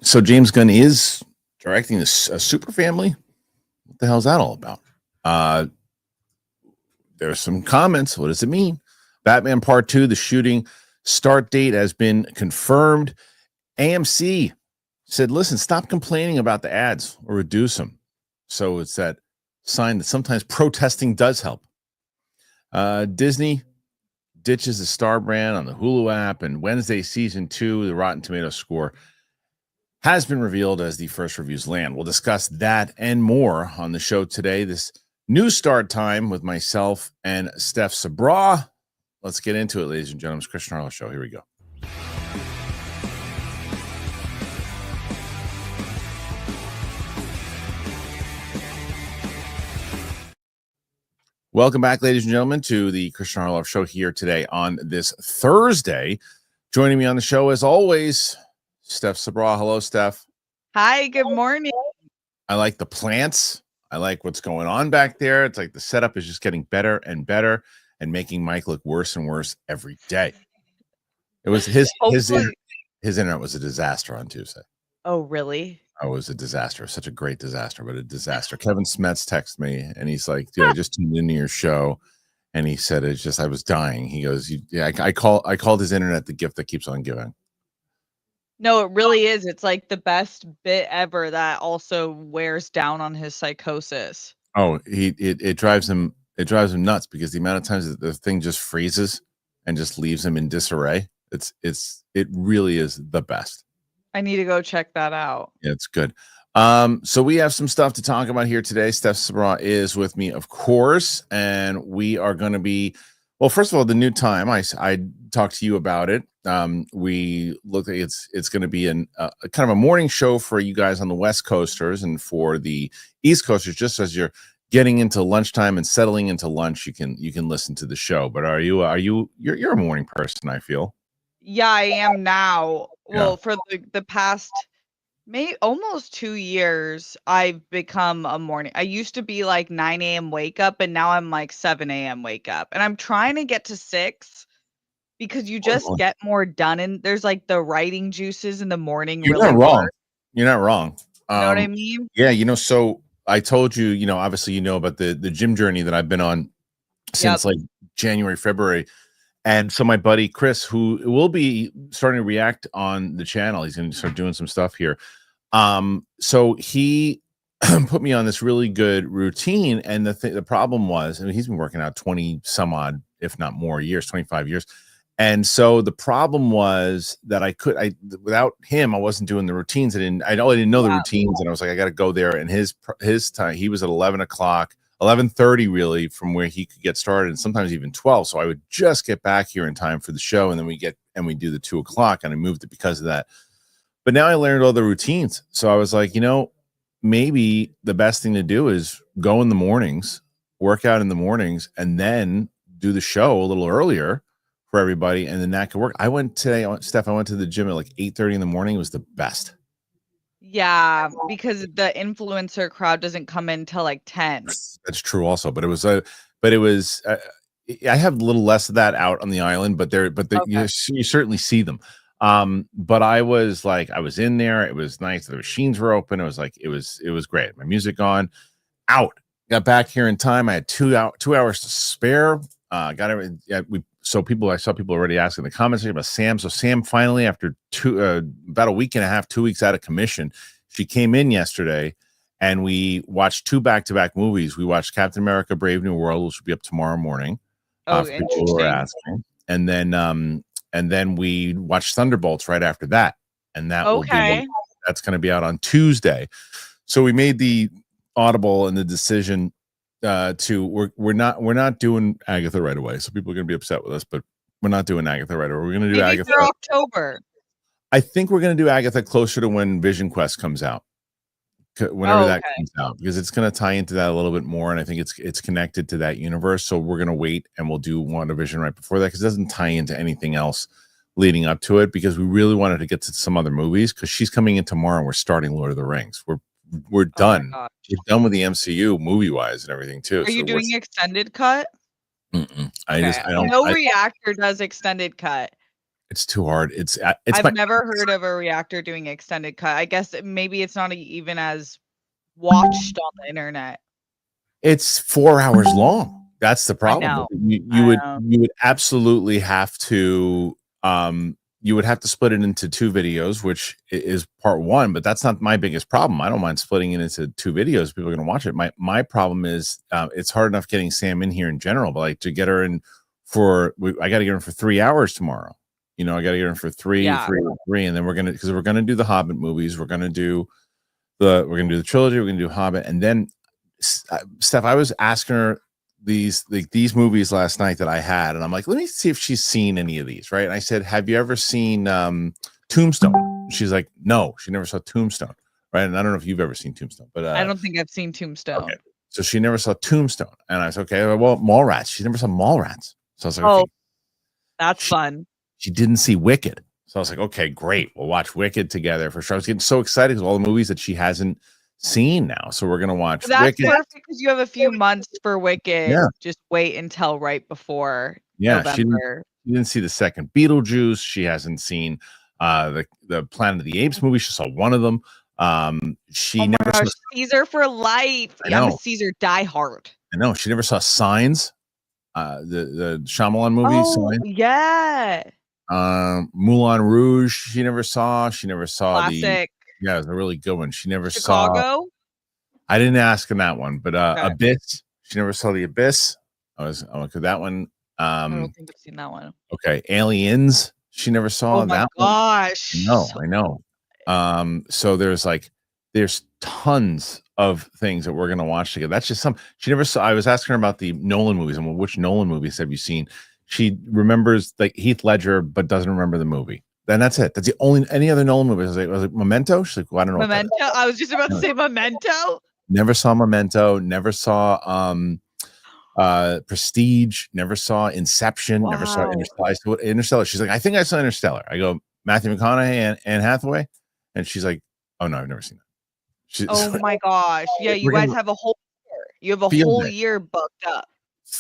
So James Gunn is directing this Super Family. What the hell's that all about? Uh, there's some comments. What does it mean? Batman Part 2, the shooting start date has been confirmed. AMC said, listen, stop complaining about the ads or reduce them. So it's that sign that sometimes protesting does help. Disney ditches the Star brand on the Hulu app, and Wednesday season 2, the Rotten Tomatoes score has been revealed as the first reviews land. We'll discuss that and more on the show today. This new start time with myself and Steph Sabraw. Let's get into it, ladies and gentlemen. It's Kristian Harloff Show. Here we go. Welcome back, ladies and gentlemen, to the Kristian Harloff Show here today on this Thursday. Joining me on the show, as always, Steph Sabraw. Hello, Steph. Hi, good morning. I like the plants. I like what's going on back there. It's like the setup is just getting better and better and making Mike look worse and worse every day. It was his internet was a disaster on Tuesday. Oh, really? Oh, it was a disaster. Such a great disaster, but a disaster. Kevin Smets texted me and he's like, dude, I just tuned into your show. And he said, it's just, I was dying. He goes, I called his internet the gift that keeps on giving. No, it really is. It's like the best bit ever that also wears down on his psychosis. Oh, it drives him nuts because the amount of times that the thing just freezes and just leaves him in disarray. It really is the best. I need to go check that out. Yeah, it's good. So we have some stuff to talk about here today. Steph Sabraw is with me, of course, and we are going to be, well, first of all, the new time. I talked to you about it. We look at it's going to be a kind of a morning show for you guys on the West Coasters, and for the East Coasters, just as you're getting into lunchtime and settling into lunch, you can listen to the show. But you're a morning person, I feel. Yeah, I am now. Yeah. Well, for the past almost 2 years, I've become a morning. I used to be like 9 a.m. wake up, and now I'm like 7 a.m. wake up. And I'm trying to get to 6 because you just get more done. And there's like the writing juices in the morning. You're really not wrong. work. You're not wrong. You know what I mean? Yeah, so I told you, obviously about the gym journey that I've been on since like January, February. And so my buddy Chris, who will be starting to react on the channel, he's going to start doing some stuff here. So he put me on this really good routine. And the problem was, he's been working out 20 some odd, if not more years, 25 years. And so the problem was that without him, I wasn't doing the routines. I didn't know the routines. And I was like, I got to go there. And his time, he was at 11 o'clock. 11:30 really from where he could get started, and sometimes even 12. So I would just get back here in time for the show, and then we do the 2 o'clock, and I moved it because of that. But now I learned all the routines. So I was like, maybe the best thing to do is go in the mornings, work out in the mornings, and then do the show a little earlier for everybody. And then that could work. I went to the gym at like 8:30 in the morning. It was the best. Yeah, because the influencer crowd doesn't come in till like 10. That's true also, but it was I have a little less of that out on the island, but okay. You certainly see them. But I was in there. It was nice. The machines were open. It was great. My music on, out. Got back here in time. I had 2 hours to spare. Got everything. Yeah, I saw people already asking in the comments about Sam. So Sam finally, after about a week and a half, 2 weeks out of commission, she came in yesterday, and we watched 2 back-to-back movies. We watched Captain America: Brave New World, which will be up tomorrow morning. Oh, for people who are asking. And then we watched Thunderbolts right after that, and that that's going to be out on Tuesday. So we made the audible and the decision. We're not doing Agatha right away, so people are going to be upset with us, but we're not doing Agatha right away. We're going to do Agatha for October. I think we're going to do Agatha closer to when Vision Quest comes out, whenever that comes out, because it's going to tie into that a little bit more, and I think it's connected to that universe. So we're going to wait, and we'll do WandaVision right before that, because it doesn't tie into anything else leading up to it, because we really wanted to get to some other movies, because she's coming in tomorrow, and we're starting Lord of the Rings. We're done. We're done with the MCU movie wise and everything too. Are you doing extended cut? I don't. Reactor does extended cut. It's too hard. It's I've never heard of a reactor doing extended cut. I guess maybe it's not even as watched on the internet. It's 4 hours long. That's the I problem. know. You would absolutely have to you would have to split it into 2 videos, which is part 1, but that's not my biggest problem. I don't mind splitting it into 2 videos. People are going to watch it. My problem is it's hard enough getting Sam in here in general, but like to get her in I got to get her in for 3 hours tomorrow. You know, I got to get her in for 3, and then we're going to do the Hobbit movies. We're going to do the trilogy. We're going to do Hobbit, and then Steph, I was asking her these movies last night that I had, and I'm like, let me see if she's seen any of these, right? And I said, have you ever seen Tombstone? She's like, no, she never saw Tombstone, right? And I don't know if you've ever seen Tombstone, but I don't think I've seen Tombstone. Okay. So she never saw Tombstone, and I said, okay, well, Mallrats. She never saw Mallrats, so I was like, okay, that's fun. She didn't see Wicked, so I was like, okay, great, we'll watch Wicked together for sure. I was getting so excited because all the movies that she hasn't seen now, so we're gonna watch That's Wicked. perfect because you have a few months for Wicked. Yeah. Just wait until right before November. She didn't see the second Beetlejuice. She hasn't seen the Planet of the Apes movie. She saw one of them. She never saw Caesar for life. I'm a Caesar diehard. I know. She never saw Signs, the Shyamalan movie. Signs. Yeah. Moulin Rouge. She never saw. Classic. Yeah, it was a really good one. She never Chicago? saw. I didn't ask him that one, but Abyss. She never saw The Abyss. I look at that one. I don't think I've seen that one. Okay, Aliens. She never saw that one. Oh my gosh! I know. So there's tons of things that we're gonna watch together. That's just some. She never saw. I was asking her about the Nolan movies and which Nolan movies have you seen. She remembers like Heath Ledger, but doesn't remember the movie. Then that's it. That's the only any other Nolan movie. I was like Memento. She's like, well, I don't know. Memento. I was just about to say Memento. Never saw Memento. Never saw Prestige. Never saw Inception. Never saw Interstellar. She's like, I think I saw Interstellar. I go, Matthew McConaughey and Anne Hathaway, and she's like, oh no, I've never seen that. My gosh! Yeah, you guys have a whole year. You have a whole year booked up.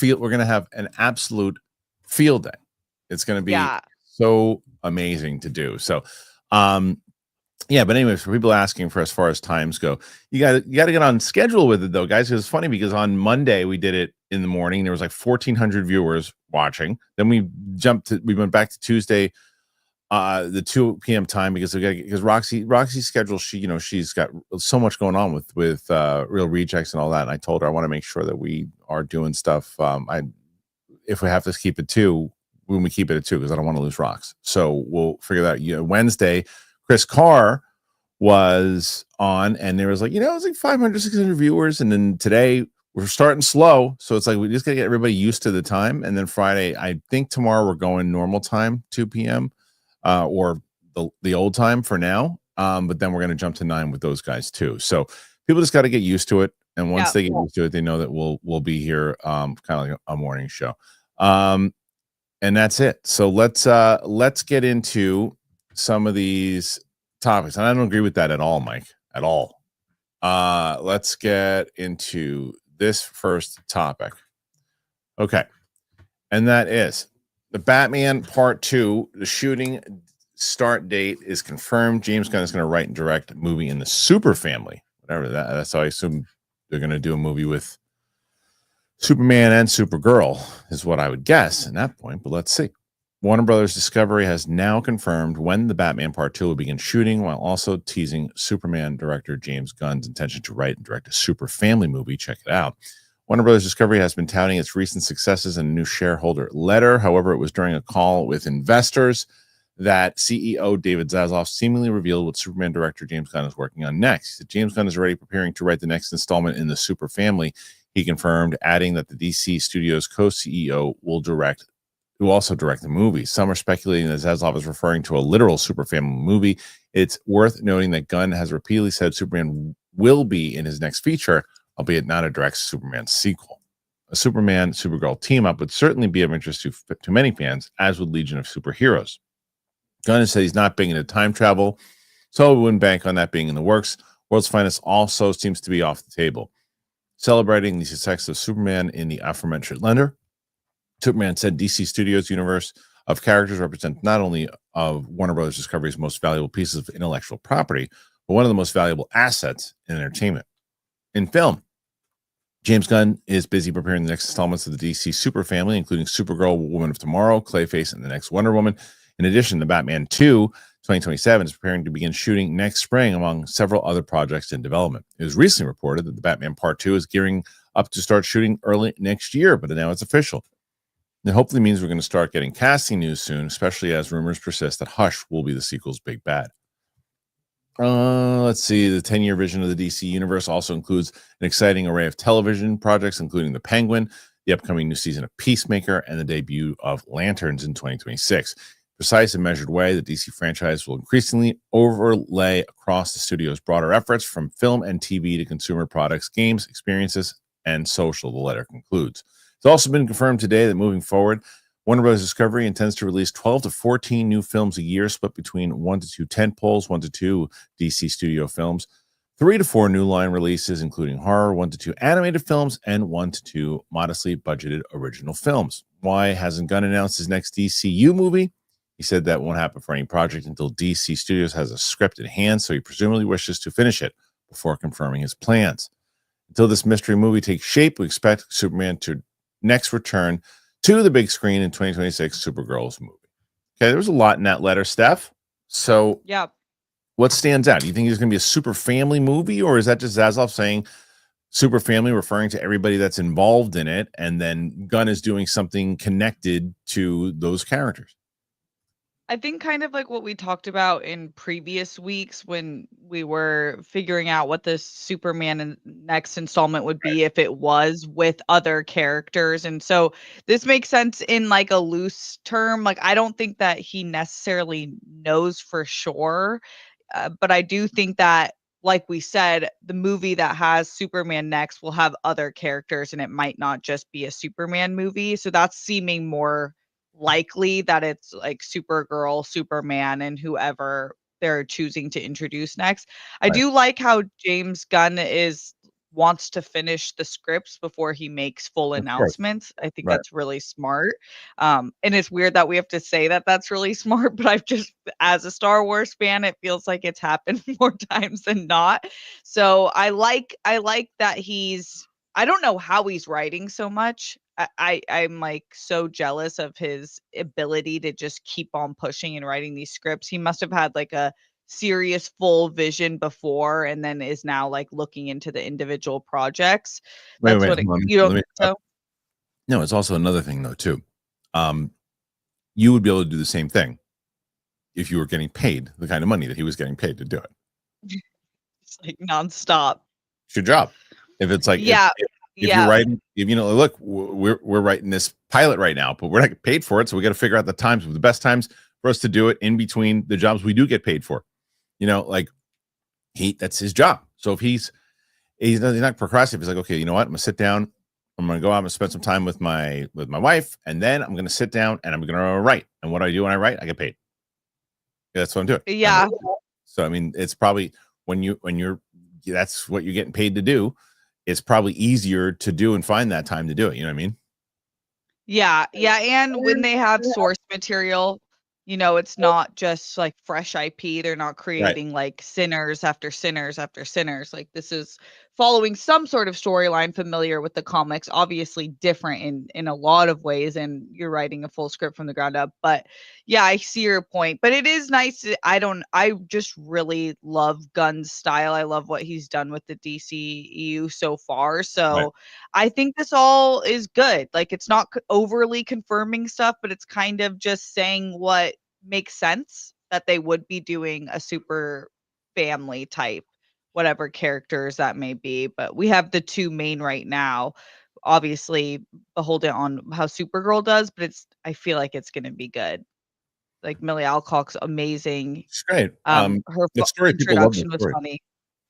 We're gonna have an absolute field day. It's gonna be so amazing to do. So, yeah. But anyways, for people asking for as far as times go, you got to get on schedule with it though, guys. It's funny because on Monday we did it in the morning. There was like 1,400 viewers watching. Then we went back to Tuesday, the 2 p.m. time because Roxy's schedule. She's got so much going on with Real Rejects and all that. And I told her I want to make sure that we are doing stuff. If we have to keep it 2, when we keep it at 2, because I don't want to lose Rox. So we'll figure that out. Wednesday, Chris Carr was on, and there was like, it was like 500, 600 viewers. And then today we're starting slow. So it's like, we just got to get everybody used to the time. And then Friday, I think tomorrow we're going normal time, 2 p.m. Or the old time for now. But then we're going to jump to 9 with those guys too. So people just got to get used to it. And once they get used to it, they know that we'll be here kind of like a morning show. And that's it. So let's get into some of these topics. And I don't agree with that at all, Mike, at all. Let's get into this first topic. Okay. And that is the Batman Part 2. The shooting start date is confirmed. James Gunn is going to write and direct a movie in the Super family. Whatever that's how I assume they're going to do a movie with Superman and Supergirl is what I would guess at that point, but let's see. Warner Brothers Discovery has now confirmed when the Batman Part 2 will begin shooting, while also teasing Superman director James Gunn's intention to write and direct a Super family movie. Check it out. Warner Brothers Discovery has been touting its recent successes in a new shareholder letter. However, it was during a call with investors that CEO David Zaslav seemingly revealed what Superman director James Gunn is working on next. James Gunn is already preparing to write the next installment in the Super family. He confirmed, adding that the DC Studios co-CEO will also direct the movie. Some are speculating that Zaslav is referring to a literal Super family movie. It's worth noting that Gunn has repeatedly said Superman will be in his next feature, albeit not a direct Superman sequel. A Superman Supergirl team up would certainly be of interest to many fans, as would Legion of Superheroes. Gunn has said he's not big into time travel, so we wouldn't bank on that being in the works. World's Finest also seems to be off the table. Celebrating the success of Superman in the aforementioned lender, Superman said DC Studios universe of characters represent not only of Warner Brothers Discovery's most valuable pieces of intellectual property, but one of the most valuable assets in entertainment. In film, James Gunn is busy preparing the next installments of the DC Super family, including Supergirl, Woman of Tomorrow, Clayface, and the next Wonder Woman. In addition, the Batman 2 2027 is preparing to begin shooting next spring, among several other projects in development. It was recently reported that the Batman Part 2 is gearing up to start shooting early next year, but now it's official. It hopefully means we're going to start getting casting news soon, especially as rumors persist that Hush will be the sequel's big bad. Let's see. The 10-year vision of the DC universe also includes an exciting array of television projects, including The Penguin, the upcoming new season of Peacemaker, and the debut of Lanterns in 2026. Precise and measured way, the DC franchise will increasingly overlay across the studio's broader efforts from film and TV to consumer products, games, experiences, and social, the letter concludes. It's also been confirmed today that moving forward, Warner Bros. Discovery intends to release 12 to 14 new films a year, split between 1 to 2 tentpoles, 1 to 2 DC studio films, 3 to 4 new line releases, including horror, 1 to 2 animated films, and 1 to 2 modestly budgeted original films. Why hasn't Gunn announced his next DCU movie? He said that won't happen for any project until DC Studios has a script in hand, so he presumably wishes to finish it before confirming his plans. Until this mystery movie takes shape, we expect Superman to next return to the big screen in 2026 Supergirl's movie. Okay, there was a lot in that letter, Steph. So, Yeah. what stands out? Do you think it's going to be a super family movie, or is that just Zaslav saying super family, referring to everybody that's involved in it, and then Gunn is doing something connected to those characters? I think kind of like what we talked about in previous weeks when we were figuring out what the next installment would be if it was with other characters. And so this makes sense in like a loose term. Like, I don't think that he necessarily knows for sure. But I do think that, like we said, the movie that has Superman next will have other characters and it might not just be a Superman movie. So that's seeming more likely that it's like Supergirl, Superman, and whoever they're choosing to introduce next. I Right. do like how James Gunn wants to finish the scripts before he makes full Of course. announcements. I think Right. that's really smart. And it's weird that we have to say that that's really smart, but I've just, as a Star Wars fan, it feels like it's happened more times than not. So I like that I don't know how he's writing so much. I'm like so jealous of his ability to just keep on pushing and writing these scripts. He must have had like a serious full vision before and then is now like looking into the individual projects. That's Wait. what Hold on. you don't Let me. think so? No, it's also another thing though too. You would be able to do the same thing if you were getting paid the kind of money that he was getting paid to do it. It's like nonstop. It's your job. If it's like Yeah. if you're Yeah. writing, if you know, look, we're writing this pilot right now, but we're not getting paid for it, so we got to figure out the best times for us to do it in between the jobs we do get paid for. You know, like that's his job. So if he's not procrastinating, he's like, okay, you know what? I'm gonna sit down. I'm gonna go out and spend some time with my wife, and then I'm gonna sit down and I'm gonna write. And what I do when I write, I get paid. That's what I'm doing. Yeah. So I mean, it's probably when you're that's what you're getting paid to do. It's probably easier to do and find that time to do it. You know what I mean? Yeah, yeah, and when they have source material, it's not just like fresh IP. They're not Right. creating like sinners after sinners after sinners. Like, this is following some sort of storyline familiar with the comics, obviously different in a lot of ways, and you're writing a full script from the ground up. But yeah, I see your point. But it is nice. I just really love Gunn's style. I love what he's done with the DCEU so far. Right. So I think this all is good. Like, it's not overly confirming stuff, but it's kind of just saying what makes sense, that they would be doing a super family type, whatever characters that may be. But we have the two main right now. Obviously, beholden on how Supergirl does, but I feel like it's going to be good. Like, Millie Alcock's amazing. It's great. Her The story, people love the introduction was story, funny.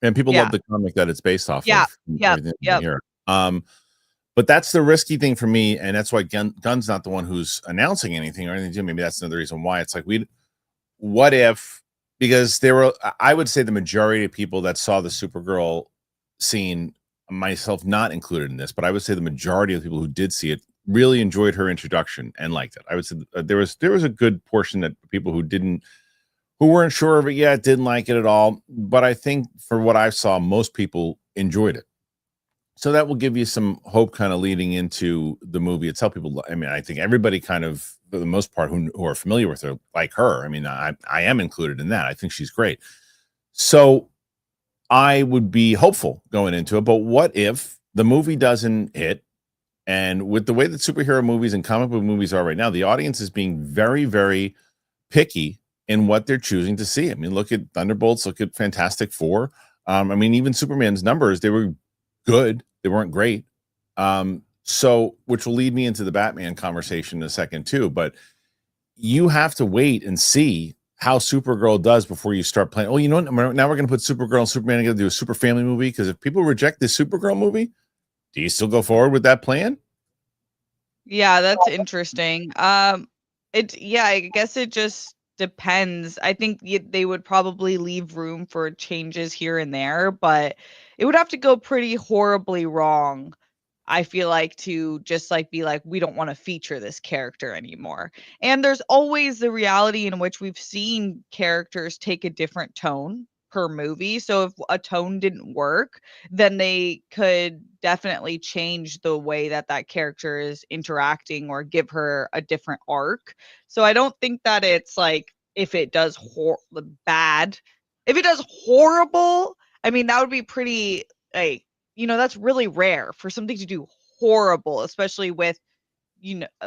and people love Yeah. the comic that it's based off Yeah. of. And Yep. everything Yep. here. But that's the risky thing for me, and that's why Gunn's not the one who's announcing anything or anything. Maybe that's another reason why it's like what if, because I would say the majority of people that saw the Supergirl scene, myself not included in this, but I would say the majority of people who did see it really enjoyed her introduction and liked it. I would say there was a good portion that people who weren't sure of it yet didn't like it at all. But I think for what I saw, most people enjoyed it. So that will give you some hope kind of leading into the movie itself. People, I mean, I think everybody kind of, for the most part, who are familiar with her, like her. I mean, I am included in that. I think she's great. So I would be hopeful going into it. But what if the movie doesn't hit? And with the way that superhero movies and comic book movies are right now, the audience is being very, very picky in what they're choosing to see. I mean, look at Thunderbolts, look at Fantastic Four. I mean, even Superman's numbers, they were good. They weren't great. So, which will lead me into the Batman conversation in a second too. But you have to wait and see how Supergirl does before you start playing. Oh, you know what? Now we're going to put Supergirl and Superman together to do a super family movie. Because if people reject this Supergirl movie, do you still go forward with that plan? Yeah, that's interesting. I guess it just depends. I think they would probably leave room for changes here and there, but it would have to go pretty horribly wrong, I feel like, to just like be like, we don't want to feature this character anymore. And there's always the reality in which we've seen characters take a different tone per movie. So if a tone didn't work, then they could definitely change the way that that character is interacting or give her a different arc. So I don't think that it's like if it does bad, if it does horrible, I mean that would be pretty like, that's really rare for something to do horrible, especially with,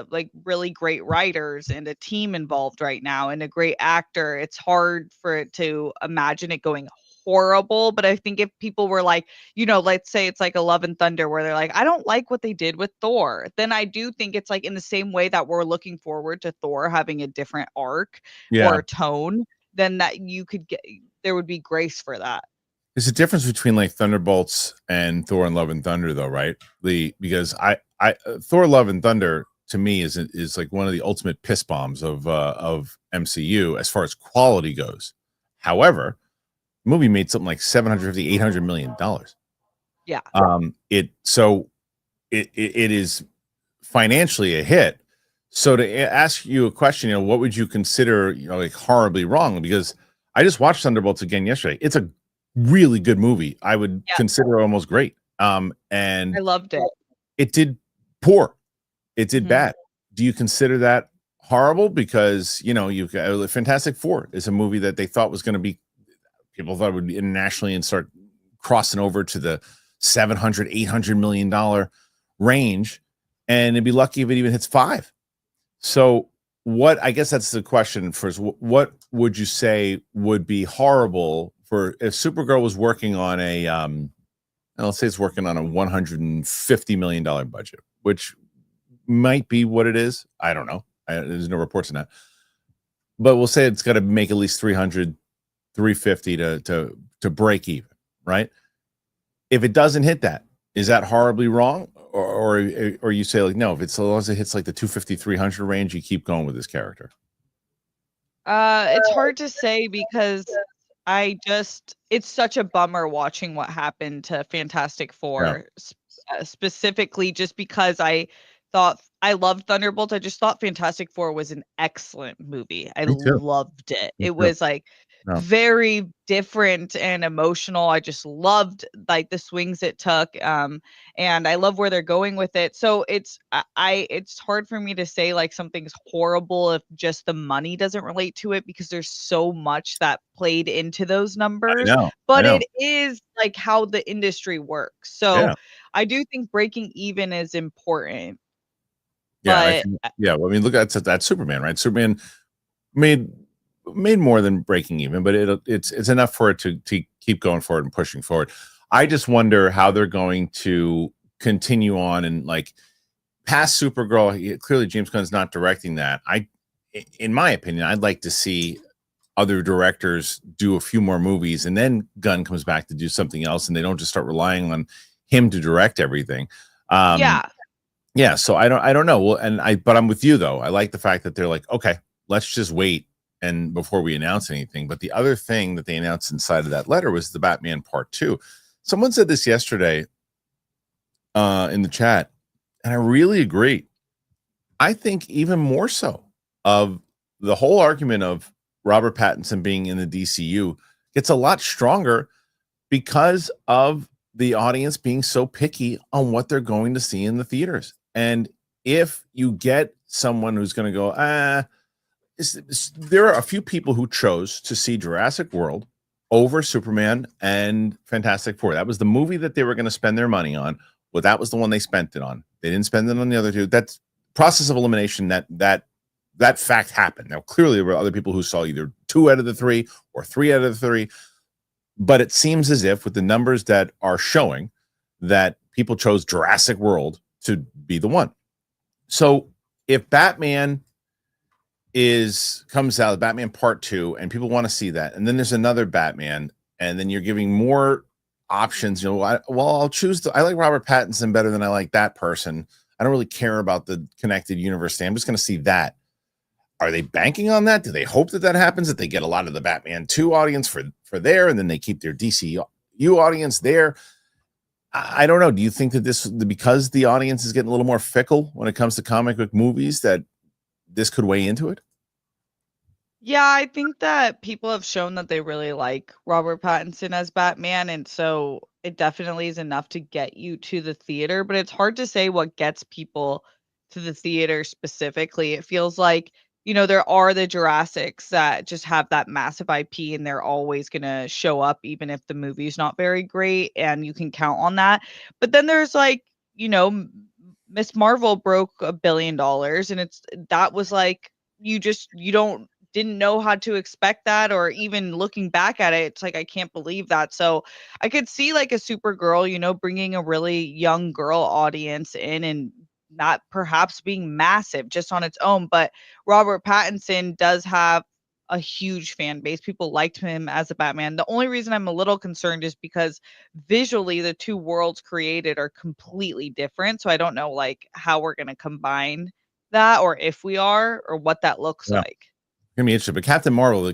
like really great writers and a team involved right now and a great actor. It's hard for it to imagine it going horrible. But I think if people were like, let's say it's like a Love and Thunder where they're like, I don't like what they did with Thor, then I do think it's like in the same way that we're looking forward to Thor having a different arc or tone, then that you could get, there would be grace for that. There's a difference between like Thunderbolts and Thor and Love and Thunder, though, right? Because Thor Love and Thunder to me is like one of the ultimate piss bombs of MCU as far as quality goes. However, the movie made something like 750, $800 million. Yeah. It is financially a hit. So to ask you a question, what would you consider, like horribly wrong? Because I just watched Thunderbolts again yesterday. It's a really good movie. I would consider it almost great. And I loved it. It did poor. It did bad. Do you consider that horrible? Because you've got Fantastic Four is a movie that they thought was going to be, people thought it would be internationally and start crossing over to the 700, $800 million range, and it'd be lucky if it even hits 5. So I guess that's the question first. What would you say would be horrible for if Supergirl was working on let's say it's working on a $150 million budget, which might be what it is. I don't know. There's no reports on that. But we'll say it's got to make at least 300, 350 to break even, right? If it doesn't hit that, is that horribly wrong? Or you say like, no, if it's, as long as it hits like the 250, 300 range, you keep going with this character? It's hard to say because it's such a bummer watching what happened to Fantastic Four, specifically just because I thought I loved Thunderbolts. I just thought Fantastic Four was an excellent movie. I loved it. It was like very different and emotional. I just loved like the swings it took. And I love where they're going with it. So it's hard for me to say like something's horrible if just the money doesn't relate to it, because there's so much that played into those numbers. But it is like how the industry works. So I do think breaking even is important. Yeah, well, I mean, look at that Superman, right? Superman made more than breaking even, but it's enough for it to keep going forward and pushing forward. I just wonder how they're going to continue on and like past Supergirl. Clearly, James Gunn's not directing that. In my opinion, I'd like to see other directors do a few more movies, and then Gunn comes back to do something else, and they don't just start relying on him to direct everything. Yeah, so I don't know. Well, but I'm with you though. I like the fact that they're like, okay, let's just wait and before we announce anything. But the other thing that they announced inside of that letter was the Batman Part 2. Someone said this yesterday in the chat, and I really agree. I think even more so of the whole argument of Robert Pattinson being in the DCU gets a lot stronger because of the audience being so picky on what they're going to see in the theaters. And if you get someone who's going to go, there are a few people who chose to see Jurassic World over Superman and Fantastic Four. That was the movie that they were going to spend their money on. Well, that was the one they spent it on. They didn't spend it on the other two. That's process of elimination. That fact happened. Now, clearly, there were other people who saw either 2 out of the 3 or 3 out of the 3. But it seems as if, with the numbers that are showing, that people chose Jurassic World to be the one. So if Batman comes out, Batman Part 2, and people want to see that, and then there's another Batman, and then you're giving more options. I'll choose. I like Robert Pattinson better than I like that person. I don't really care about the connected universe thing. I'm just going to see that. Are they banking on that? Do they hope that happens? That they get a lot of the Batman 2 audience for there, and then they keep their DCU audience there? I don't know. Do you think that because the audience is getting a little more fickle when it comes to comic book movies, that this could weigh into it? Yeah, I think that people have shown that they really like Robert Pattinson as Batman, and so it definitely is enough to get you to the theater, but it's hard to say what gets people to the theater specifically. It feels like, there are the Jurassics that just have that massive IP and they're always going to show up even if the movie's not very great, and you can count on that. But then there's like, Miss Marvel broke $1 billion, and that was like, you didn't know how to expect that, or even looking back at it, it's like, I can't believe that. So I could see like a Supergirl, bringing a really young girl audience in and not perhaps being massive just on its own. But Robert Pattinson does have a huge fan base. People liked him as a Batman. The only reason I'm a little concerned is because visually the two worlds created are completely different. So I don't know like how we're going to combine that, or if we are, or what that looks like. Gonna be interesting. But Captain Marvel was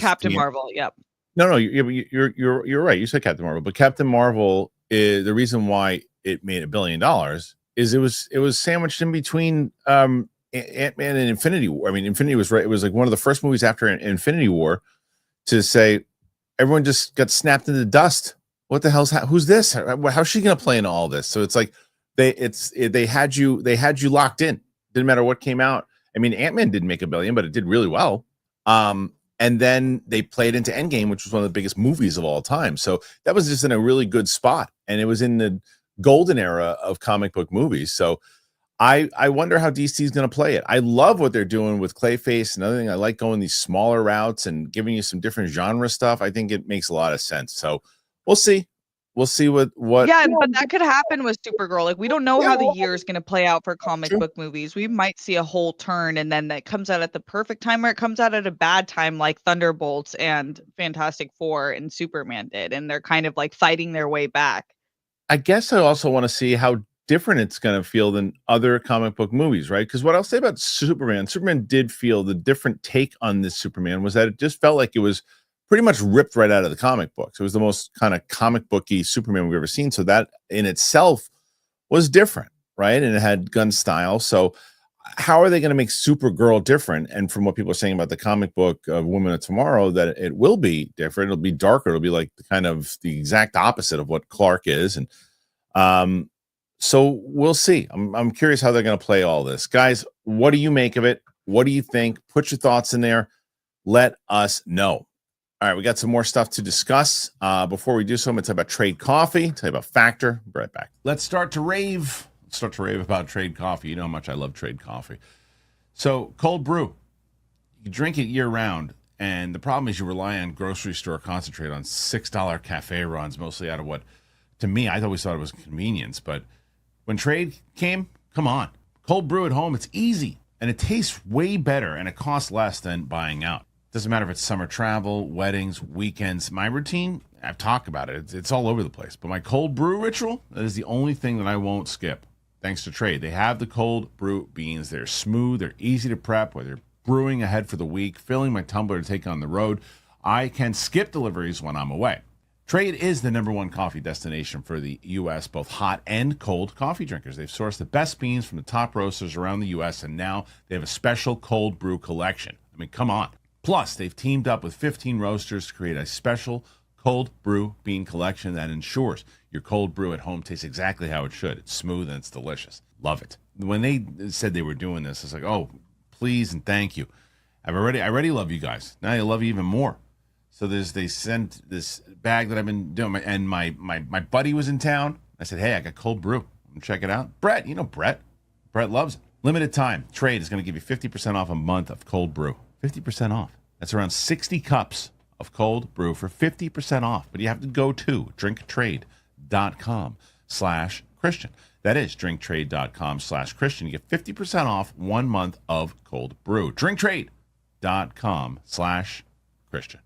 Captain Marvel. Yep. No, you're right. You said Captain Marvel, but Captain Marvel is the reason why it made $1 billion. Is it was sandwiched in between Ant-Man and Infinity War. I mean, Infinity was right. It was like one of the first movies after Infinity War to say everyone just got snapped into dust. What the hell's who's this? How's she gonna play in all this? So it's like they had you locked in. Didn't matter what came out. I mean, Ant-Man didn't make $1 billion, but it did really well. And then they played into Endgame, which was one of the biggest movies of all time. So that was just in a really good spot. And it was in the golden era of comic book movies. So I wonder how DC is going to play it. I love what they're doing with Clayface and other thing. I like going these smaller routes and giving you some different genre stuff. I think it makes a lot of sense. So we'll see. We'll see what. Yeah, but that could happen with Supergirl. Like, we don't know how the year is going to play out for comic book movies. We might see a whole turn, and then that comes out at the perfect time, or it comes out at a bad time, like Thunderbolts and Fantastic Four and Superman did, and they're kind of like fighting their way back. I guess I also want to see how different it's going to feel than other comic book movies, right? Because what I'll say about Superman did feel the different take on this Superman was that it just felt like it was pretty much ripped right out of the comic books. It was the most kind of comic booky Superman we've ever seen. So that in itself was different, right? And it had gun style. So how are they going to make Supergirl different? And from what people are saying about the comic book of Women of Tomorrow, that it will be different. It'll be darker. It'll be like the exact opposite of what Clark is. And so we'll see. I'm curious how they're going to play all this. Guys, what do you make of it? What do you think? Put your thoughts in there. Let us know. All right, we got some more stuff to discuss. Before we do so, I'm going to talk about Trade Coffee, tell you about Factor. Be right back. Let's start to rave about Trade Coffee. You know how much I love Trade Coffee. So, cold brew. You drink it year-round, and the problem is you rely on grocery store concentrate on $6 cafe runs, mostly out of what, to me, I always thought it was convenience. But when Trade came, come on. Cold brew at home, it's easy, and it tastes way better, and it costs less than buying out. Doesn't matter if it's summer travel, weddings, weekends. My routine, I've talked about it. It's all over the place. But my cold brew ritual, that is the only thing that I won't skip. Thanks to Trade. They have the cold brew beans. They're smooth. They're easy to prep. Whether you're brewing ahead for the week, filling my tumbler to take on the road, I can skip deliveries when I'm away. Trade is the #1 coffee destination for the U.S., both hot and cold coffee drinkers. They've sourced the best beans from the top roasters around the U.S., and now they have a special cold brew collection. I mean, come on. Plus, they've teamed up with 15 roasters to create a special cold brew bean collection that ensures your cold brew at home tastes exactly how it should. It's smooth and it's delicious. Love it. When they said they were doing this, it's like, oh, please and thank you. I already love you guys. Now I love you even more. So they sent this bag that I've been doing, and my buddy was in town. I said, hey, I got cold brew. Check it out. Brett, you know Brett. Brett loves it. Limited time. Trade is going to give you 50% off a month of cold brew. 50% off. That's around 60 cups of cold brew for 50% off. But you have to go to drinktrade.com/Christian. That is drinktrade.com/Christian. You get 50% off 1 month of cold brew. drinktrade.com/Christian.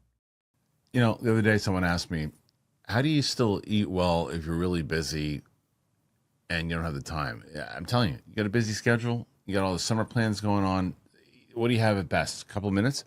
You know, the other day someone asked me, how do you still eat well if you're really busy and you don't have the time? Yeah, I'm telling you, you got a busy schedule. You got all the summer plans going on. What do you have at best? A couple of minutes?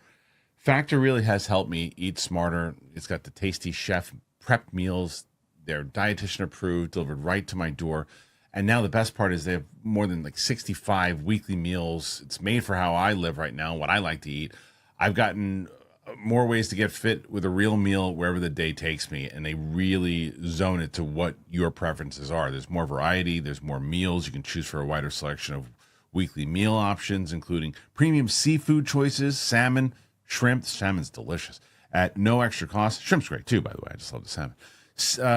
Factor really has helped me eat smarter. It's got the tasty chef prep meals. They're dietitian approved, delivered right to my door. And now the best part is they have more than like 65 weekly meals. It's made for how I live right now, what I like to eat. I've gotten more ways to get fit with a real meal wherever the day takes me, and they really zone it to what your preferences are. There's more variety. There's more meals. You can choose for a wider selection of weekly meal options, including premium seafood choices, salmon, shrimp. Salmon's delicious at no extra cost. Shrimp's great too, by the way. I just love the salmon.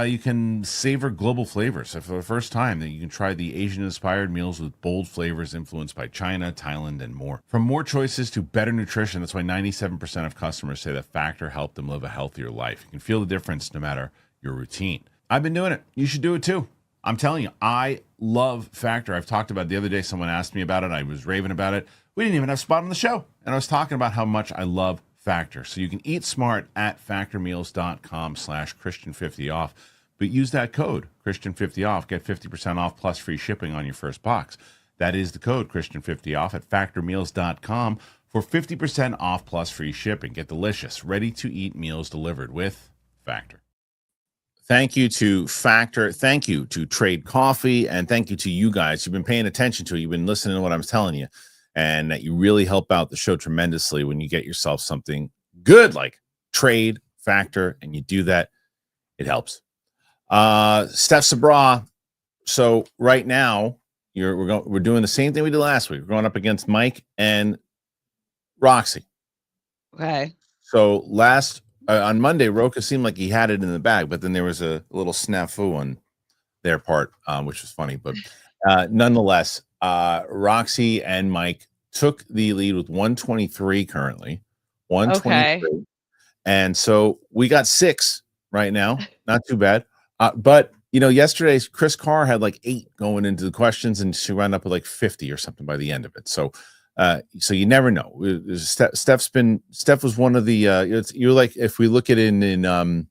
You can savor global flavors. So for the first time, you can try the Asian-inspired meals with bold flavors influenced by China, Thailand, and more. From more choices to better nutrition, that's why 97% of customers say that Factor helped them live a healthier life. You can feel the difference no matter your routine. I've been doing it. You should do it too. I'm telling you, I love Factor. I've talked about it the other day. Someone asked me about it. I was raving about it. We didn't even have a spot on the show. And I was talking about how much I love Factor. So you can eat smart at factormeals.com/Christian50 off, but use that code Christian50 off. Get 50% off plus free shipping on your first box. That is the code Christian50 off at factormeals.com for 50% off plus free shipping. Get delicious, ready to eat meals delivered with Factor. Thank you to Factor. Thank you to Trade Coffee. And thank you to you guys. You've been paying attention to it. You've been listening to what I'm telling you. And that you really help out the show tremendously when you get yourself something good like Trade, Factor, and you do that, it helps. Steph Sabraw. So right now, we're doing the same thing we did last week. We're going up against Mike and Roxy. Okay. So on Monday, Roka seemed like he had it in the bag, but then there was a little snafu on their part, which was funny. But nonetheless, Roxy and Mike took the lead with 123 currently. 123. Okay. And so we got 6 right now. Not too bad. But, you know, yesterday, Chris Carr had like 8 going into the questions, and she wound up with like 50 or something by the end of it. So you never know. Steph was one of the, you're like, if we look at it in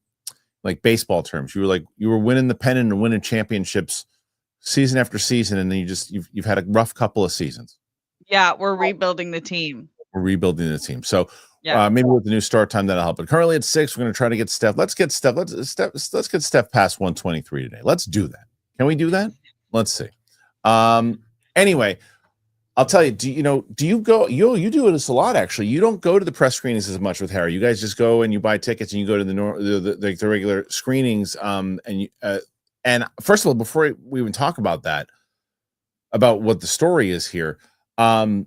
like baseball terms, you were winning the pennant and winning championships season after season, and then you've had a rough couple of seasons. Yeah, we're rebuilding the team. So maybe with the new start time that'll help. But currently at 6, we're going to try to get Steph. Let's get Steph past 123 today. Let's do that. Can we do that? Let's see. Anyway, I'll tell you. Do you go? You do this a lot actually. You don't go to the press screenings as much with Harry. You guys just go and you buy tickets and you go to the regular screenings. And first of all, before we even talk about that, about what the story is here, do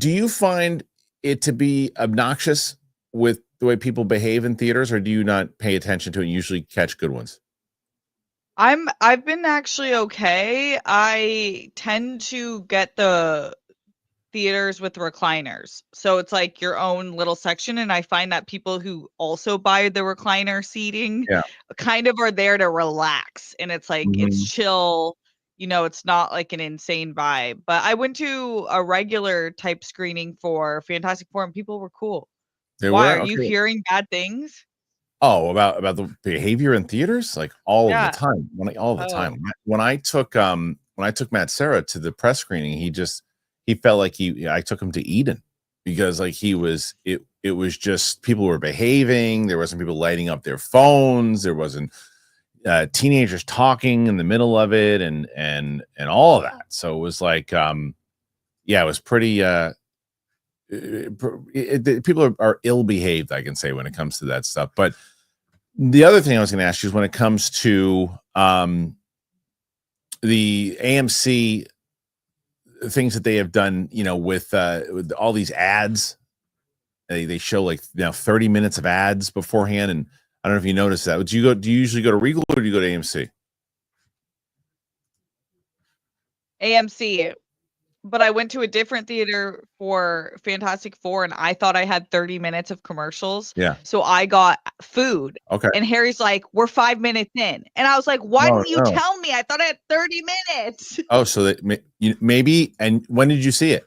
you find it to be obnoxious with the way people behave in theaters, or do you not pay attention to it and usually catch good ones? I've been actually okay. I tend to get the theaters with recliners. So it's like your own little section. And I find that people who also buy the recliner seating kind of are there to relax. And it's like, it's chill. You know, it's not like an insane vibe. But I went to a regular type screening for Fantastic Four and people were cool. Why? Are you hearing bad things? Oh, about the behavior in theaters? Like all of the time. Time. When I took Matt Serra to the press screening, he felt like I took him to Eden because like it It was just people were behaving. There wasn't people lighting up their phones. There wasn't teenagers talking in the middle of it, and all of that. So it was like, it was pretty. People are ill behaved, I can say, when it comes to that stuff. But the other thing I was going to ask you is when it comes to the AMC things that they have done, with all these ads. They show like 30 minutes of ads beforehand, and I don't know if you noticed that. Do you usually go to Regal or do you go to AMC? AMC. But I went to a different theater for Fantastic Four, and I thought I had 30 minutes of commercials. Yeah. So I got food. Okay. And Harry's like, "We're 5 minutes in," and I was like, "Why didn't you tell me? I thought I had 30 minutes." Oh, so that maybe. And when did you see it?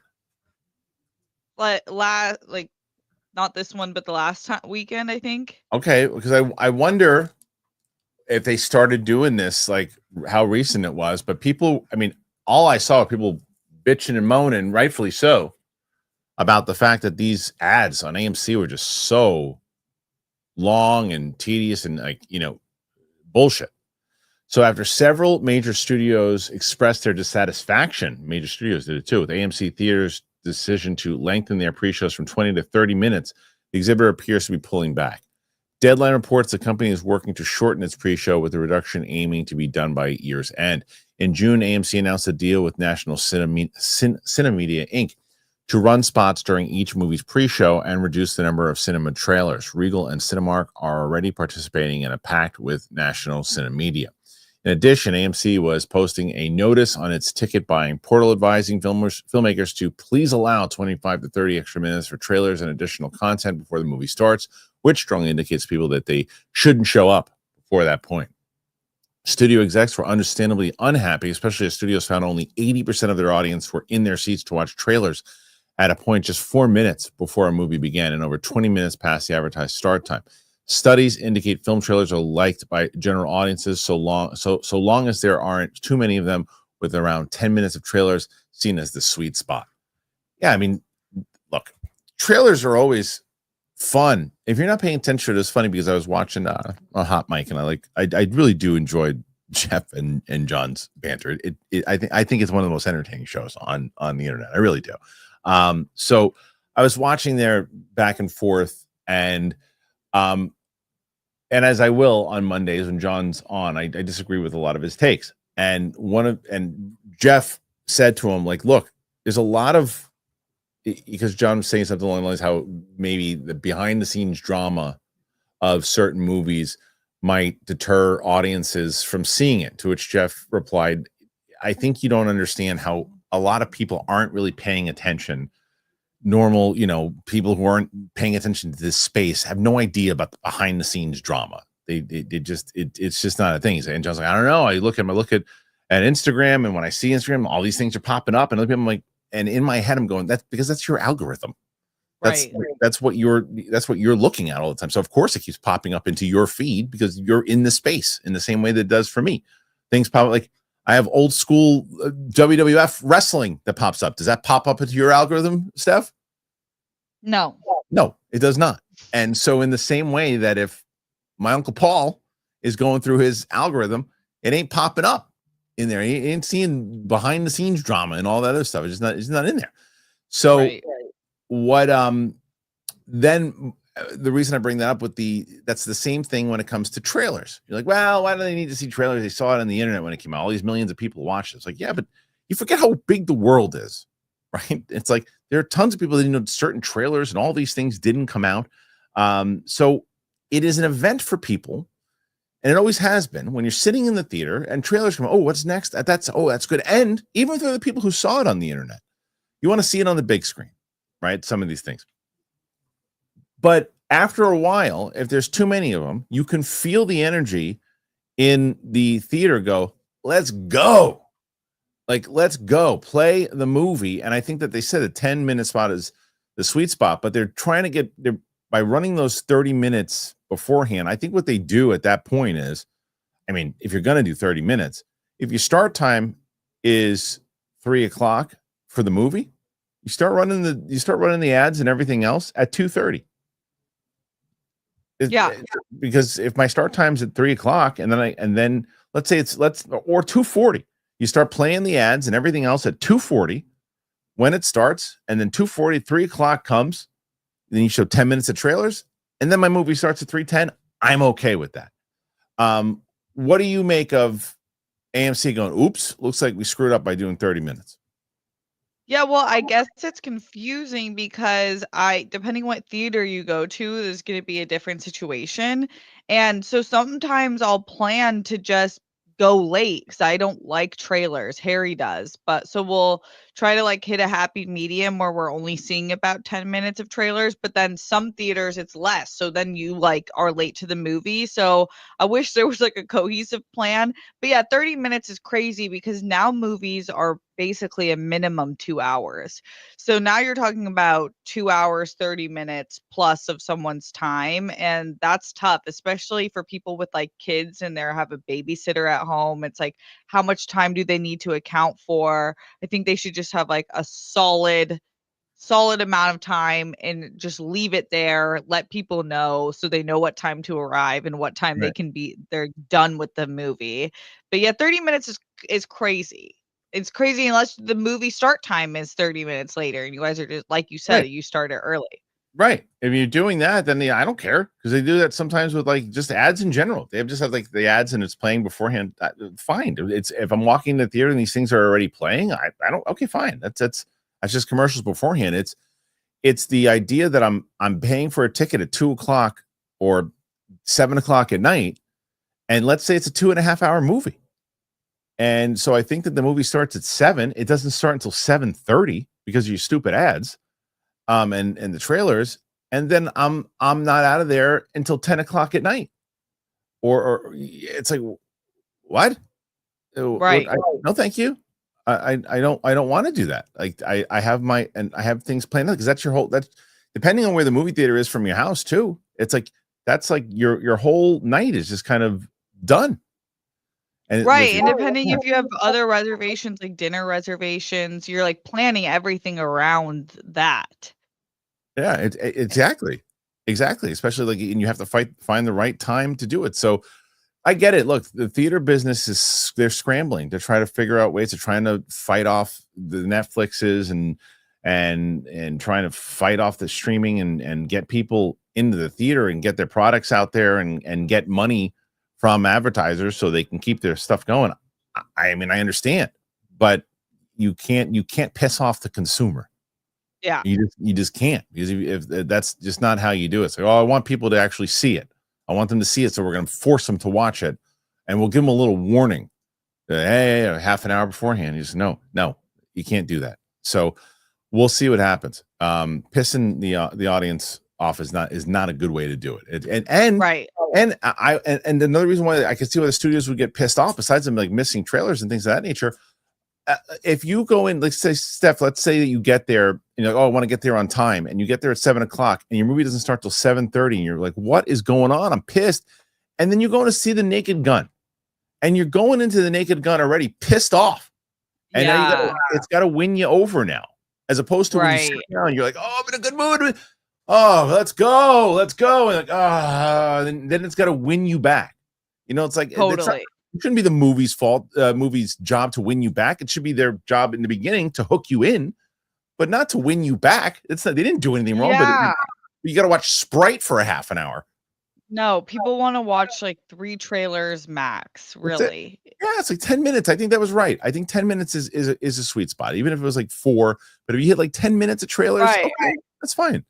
Like not this one, but the last weekend, I think. Okay, because I wonder if they started doing this, like how recent it was. But people, I mean, all I saw people bitching and moaning, rightfully so, about the fact that these ads on AMC were just so long and tedious and bullshit. So after several major studios expressed their dissatisfaction, major studios did it too, with AMC Theaters' decision to lengthen their pre-shows from 20 to 30 minutes, the exhibitor appears to be pulling back. Deadline reports the company is working to shorten its pre-show, with the reduction aiming to be done by year's end. In June, AMC announced a deal with National Cinemedia Inc. to run spots during each movie's pre-show and reduce the number of cinema trailers. Regal and Cinemark are already participating in a pact with National Cinemedia. In addition, AMC was posting a notice on its ticket buying portal advising filmmakers to please allow 25 to 30 extra minutes for trailers and additional content before the movie starts, which strongly indicates to people that they shouldn't show up before that point. Studio execs were understandably unhappy, especially as studios found only 80% of their audience were in their seats to watch trailers at a point just 4 minutes before a movie began and over 20 minutes past the advertised start time. Studies indicate film trailers are liked by general audiences so long as there aren't too many of them, with around 10 minutes of trailers seen as the sweet spot. Yeah, I mean, look, trailers are always fun. If you're not paying attention, it's funny because I was watching a Hot Mic, and I really do enjoy Jeff and John's banter. I think it's one of the most entertaining shows on the internet. I really do. So I was watching their back and forth, and as I will on Mondays when John's on, I disagree with a lot of his takes. And Jeff said to him, like, look, there's a lot of, because John was saying something along the lines how maybe the behind the scenes drama of certain movies might deter audiences from seeing it, to which Jeff replied, I think you don't understand how a lot of people aren't really paying attention. Normal, people who aren't paying attention to this space have no idea about the behind the scenes drama. It's just not a thing. And John's like, I don't know. I look at Instagram, and when I see Instagram, all these things are popping up, and other people, I'm like, and in my head, I'm going, that's because that's your algorithm. That's what you're looking at all the time. So of course it keeps popping up into your feed because you're in the space in the same way that it does for me. Things pop up, like I have old school WWF wrestling that pops up. Does that pop up into your algorithm, Steph? No, it does not. And so in the same way that if my Uncle Paul is going through his algorithm, it ain't popping up in there. He ain't seeing behind the scenes drama and all that other stuff. It's not in there. So what, then the reason I bring that up that's the same thing when it comes to trailers. You're like, well, why do they need to see trailers? They saw it on the internet when it came out. All these millions of people watched it. It's like, yeah, but you forget how big the world is, right? It's like there are tons of people that know certain trailers and all these things didn't come out. So it is an event for people, and it always has been. When you're sitting in the theater and trailers come, oh, what's next? That's good. And even for the people who saw it on the internet, you want to see it on the big screen, right? Some of these things. But after a while, if there's too many of them, you can feel the energy in the theater go, let's go. Like, let's go play the movie. And I think that they said a 10-minute spot is the sweet spot, but they're trying to by running those 30 minutes beforehand. I think what they do at that point is, I mean, if you're going to do 30 minutes, if your start time is 3:00 for the movie, you start running the ads and everything else at 2:30. Yeah. Because if my start time's at 3 o'clock, and then let's say or 2:40, you start playing the ads and everything else at 2:40 when it starts, and then 2:40, 3 o'clock comes, then you show 10 minutes of trailers, and then my movie starts at 3:10. I'm okay with that. What do you make of AMC going, oops, looks like we screwed up by doing 30 minutes? Yeah, well, I guess it's confusing because depending what theater you go to, there's going to be a different situation. And so sometimes I'll plan to just go late because I don't like trailers. Harry does. But so we'll try to like hit a happy medium where we're only seeing about 10 minutes of trailers. But then some theaters it's less. So then you like are late to the movie. So I wish there was like a cohesive plan. But yeah, 30 minutes is crazy because now movies are basically a minimum 2 hours. So now you're talking about 2 hours, 30 minutes plus of someone's time. And that's tough, especially for people with like kids and they have a babysitter at home. It's like, how much time do they need to account for? I think they should just have like a solid amount of time and just leave it there, let people know so they know what time to arrive and what time they're done with the movie. But yeah, 30 minutes is crazy. It's crazy unless the movie start time is 30 minutes later and you guys are just like you said, you started early. Right. If you're doing that, then I don't care, because they do that sometimes with like just ads in general. They just have like the ads and it's playing beforehand. Fine. It's if I'm walking to the theater and these things are already playing, I don't. Okay, fine. That's just commercials beforehand. It's the idea that I'm paying for a ticket at 2 o'clock or 7 o'clock at night, and let's say it's a 2.5 hour movie, and so I think that the movie starts at 7. It doesn't start until 7:30 because of your stupid ads, and the trailers, and then I'm not out of there until 10 o'clock at night, or it's like, what? Right. No, thank you. I don't want to do that. Like I have things planned out, because that's depending on where the movie theater is from your house too. It's like that's like your whole night is just kind of done. And Right. And depending if you have other reservations, like dinner reservations, you're like planning everything around that. yeah, exactly. Especially like, and you have to find the right time to do it. So I get it. Look, the theater business they're scrambling to try to figure out ways to trying to fight off the Netflixes and trying to fight off the streaming and get people into the theater and get their products out there and get money from advertisers so they can keep their stuff going. I mean, I understand, but you can't piss off the consumer. Yeah. You just can't, because if that's just not how you do it. So, I want people to actually see it. I want them to see it, so we're going to force them to watch it, and we'll give them a little warning. Hey, half an hour beforehand. You just no, you can't do that. So we'll see what happens. Pissing the audience off is not a good way to do it. Right. And another reason why I can see why the studios would get pissed off, besides them like missing trailers and things of that nature. If you go in, let's say, Steph, let's say that you get there, I want to get there on time, and you get there at 7 o'clock, and your movie doesn't start till 7:30, and you're like, what is going on? I'm pissed. And then you're going to see The Naked Gun, and you're going into The Naked Gun already pissed off, and now it's got to win you over now, as opposed to when you sit down, you're like, oh, I'm in a good mood. Oh, let's go, and like, then it's got to win you back. It's like totally. It shouldn't be the movie's fault, movie's job to win you back. It should be their job in the beginning to hook you in, but not to win you back. They didn't do anything wrong, but you got to watch Sprite for a half an hour. No, people want to watch like 3 trailers max, really. Yeah, it's like 10 minutes. I think that was right. I think 10 minutes is a sweet spot, even if it was like 4. But if you hit like 10 minutes of trailers, okay, that's fine.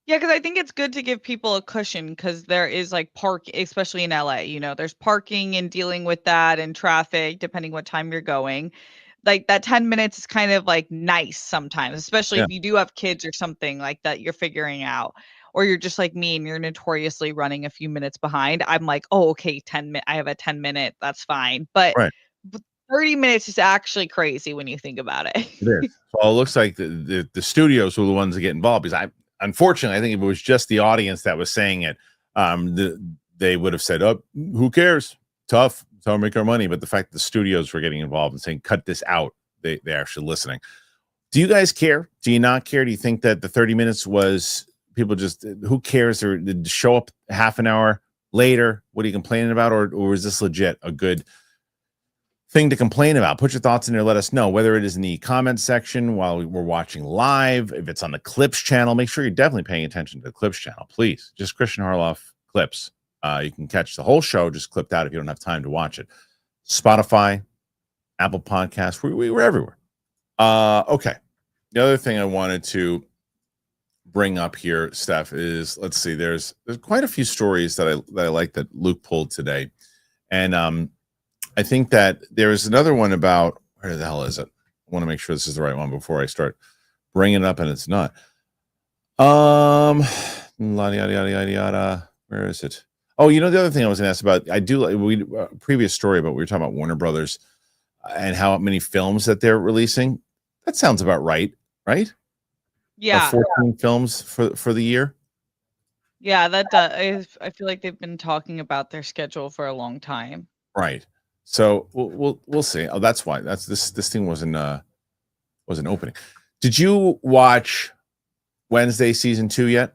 Yeah, because I think it's good to give people a cushion, because there is like especially in LA, there's parking and dealing with that and traffic, depending what time you're going. Like that 10 minutes is kind of like nice sometimes, especially if you do have kids or something like that you're figuring out, or you're just like me and you're notoriously running a few minutes behind. I'm like, oh, okay, 10 minutes. I have a 10-minute. That's fine. But 30 minutes is actually crazy when you think about it. It is. Well, it looks like the studios were the ones that get involved, because unfortunately, I think if it was just the audience that was saying it, they would have said, oh, who cares? Tough. That's how we make our money. But the fact that the studios were getting involved and saying, cut this out, they're actually listening. Do you guys care? Do you not care? Do you think that the 30 minutes was people just who cares? Or did show up half an hour later? What are you complaining about? Or is this legit a good thing to complain about? Put your thoughts in there. Let us know, whether it is in the comment section while we're watching live, if it's on the Clips channel. Make sure you're definitely paying attention to the Clips channel, please. Just Kristian Harloff Clips. You can catch the whole show just clipped out if you don't have time to watch it. Spotify, Apple Podcasts, we're everywhere. Okay. The other thing I wanted to bring up here, Steph, is, let's see, there's quite a few stories that I like that Luke pulled today. And I think that there's another one about, where the hell is it? I want to make sure this is the right one before I start bringing it up, and it's not. Yada, yada, yada, yada, yada. Where is it? Oh, the other thing I was going to ask about, I do, previous story, but we were talking about Warner Brothers and how many films that they're releasing. That sounds about right? Yeah. 14 films for the year. Yeah, that does. I feel like they've been talking about their schedule for a long time. Right. So we'll see. Oh, that's why. That's this thing wasn't opening. Did you watch Wednesday season 2 yet?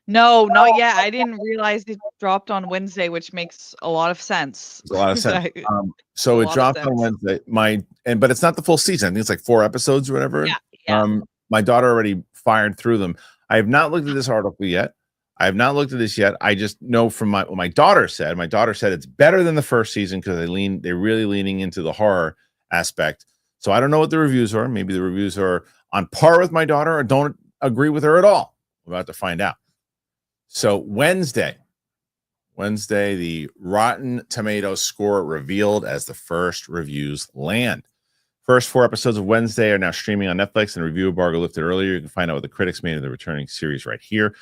No, not yet. I didn't realize it dropped on Wednesday, which makes a lot of sense. It's a lot of sense. So it dropped on Wednesday. But it's not the full season. I think it's like 4 episodes or whatever. Yeah. My daughter already fired through them. I have not looked at this article yet. I have not looked at this yet. I just know from what my daughter said. My daughter said it's better than the first season because they're really leaning into the horror aspect. So I don't know what the reviews are. Maybe the reviews are on par with my daughter or don't agree with her at all. We're about to find out. So Wednesday, the Rotten Tomatoes score revealed as the first reviews land. First 4 episodes of Wednesday are now streaming on Netflix, and the review embargo lifted earlier. You can find out what the critics made of the returning series right here.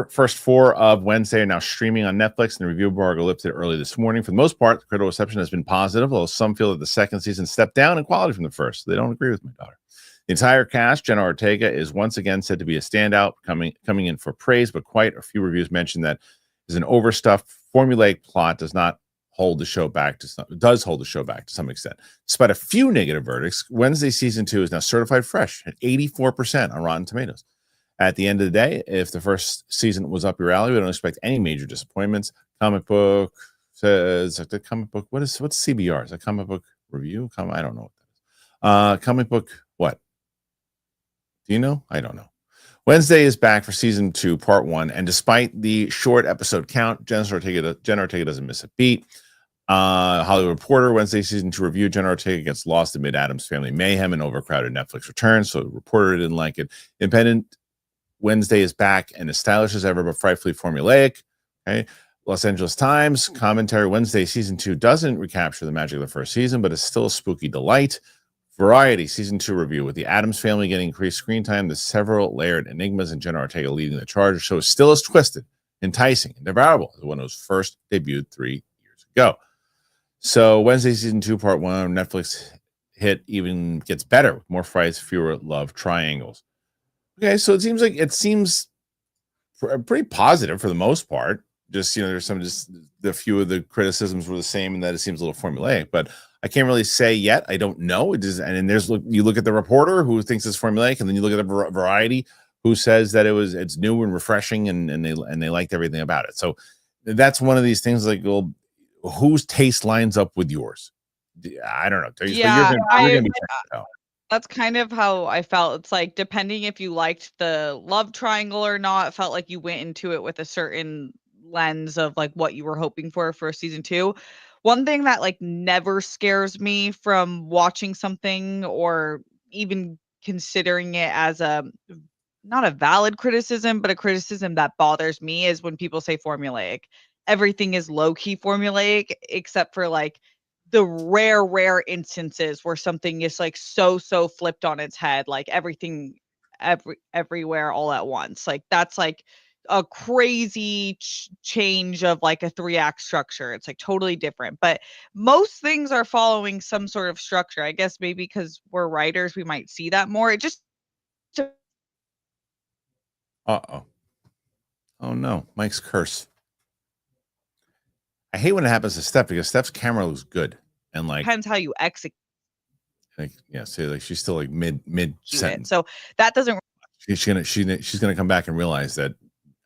First 4 of Wednesday are now streaming on Netflix, and the review embargo lifted early this morning. For the most part, the critical reception has been positive, although some feel that the second season stepped down in quality from the first. They don't agree with my daughter. The entire cast, Jenna Ortega, is once again said to be a standout, coming in for praise, but quite a few reviews mentioned that is an overstuffed, formulaic plot does hold the show back to some extent. Despite a few negative verdicts, Wednesday season 2 is now certified fresh at 84% on Rotten Tomatoes. At the end of the day, if the first season was up your alley, we don't expect any major disappointments. Comic Book says the comic book. What's CBR? Is a comic book review? I don't know what that is. Comic book what? Do you know? I don't know. Wednesday is back for season 2, part 1, and despite the short episode count, Jenna Ortega doesn't miss a beat. Hollywood Reporter, Wednesday season 2 review, Jenna Ortega gets lost amid Addams Family mayhem and overcrowded Netflix returns, so the Reporter didn't like it. Independent, Wednesday is back and as stylish as ever, but frightfully formulaic. Okay. Los Angeles Times commentary, Wednesday season 2 doesn't recapture the magic of the first season, but it's still a spooky delight. Variety season 2 review, with the Addams Family getting increased screen time, the several layered enigmas and Jenna Ortega leading the charge, the show is still as twisted, enticing, and devourable as when it was first debuted 3 years ago. So Wednesday season 2 part 1 Netflix hit even gets better with more fights, fewer love triangles. Okay, so it seems pretty positive for the most part. Just there's the few of the criticisms were the same, and that it seems a little formulaic. But I can't really say yet. I don't know. It is, and then you look at the Reporter who thinks it's formulaic, and then you look at the Variety who says that it's new and refreshing, and they liked everything about it. So that's one of these things. Like, well, whose taste lines up with yours? I don't know. Yeah, you're gonna be that's kind of how I felt. It's like, depending if you liked the love triangle or not, it felt like you went into it with a certain lens of like what you were hoping for season 2. One thing that like never scares me from watching something or even considering it as not a valid criticism, but a criticism that bothers me is when people say formulaic. Everything is low-key formulaic, except for like the rare instances where something is like so flipped on its head, like everything everywhere all at once. Like that's like a crazy change of like a 3-act structure. It's like totally different, but most things are following some sort of structure. I guess maybe because we're writers, we might see that more. It just oh no, Mike's curse. I hate when it happens to Steph because Steph's camera looks good and like depends how you execute. Like, yeah, so like she's still like mid sentence. So that doesn't. she's gonna come back and realize that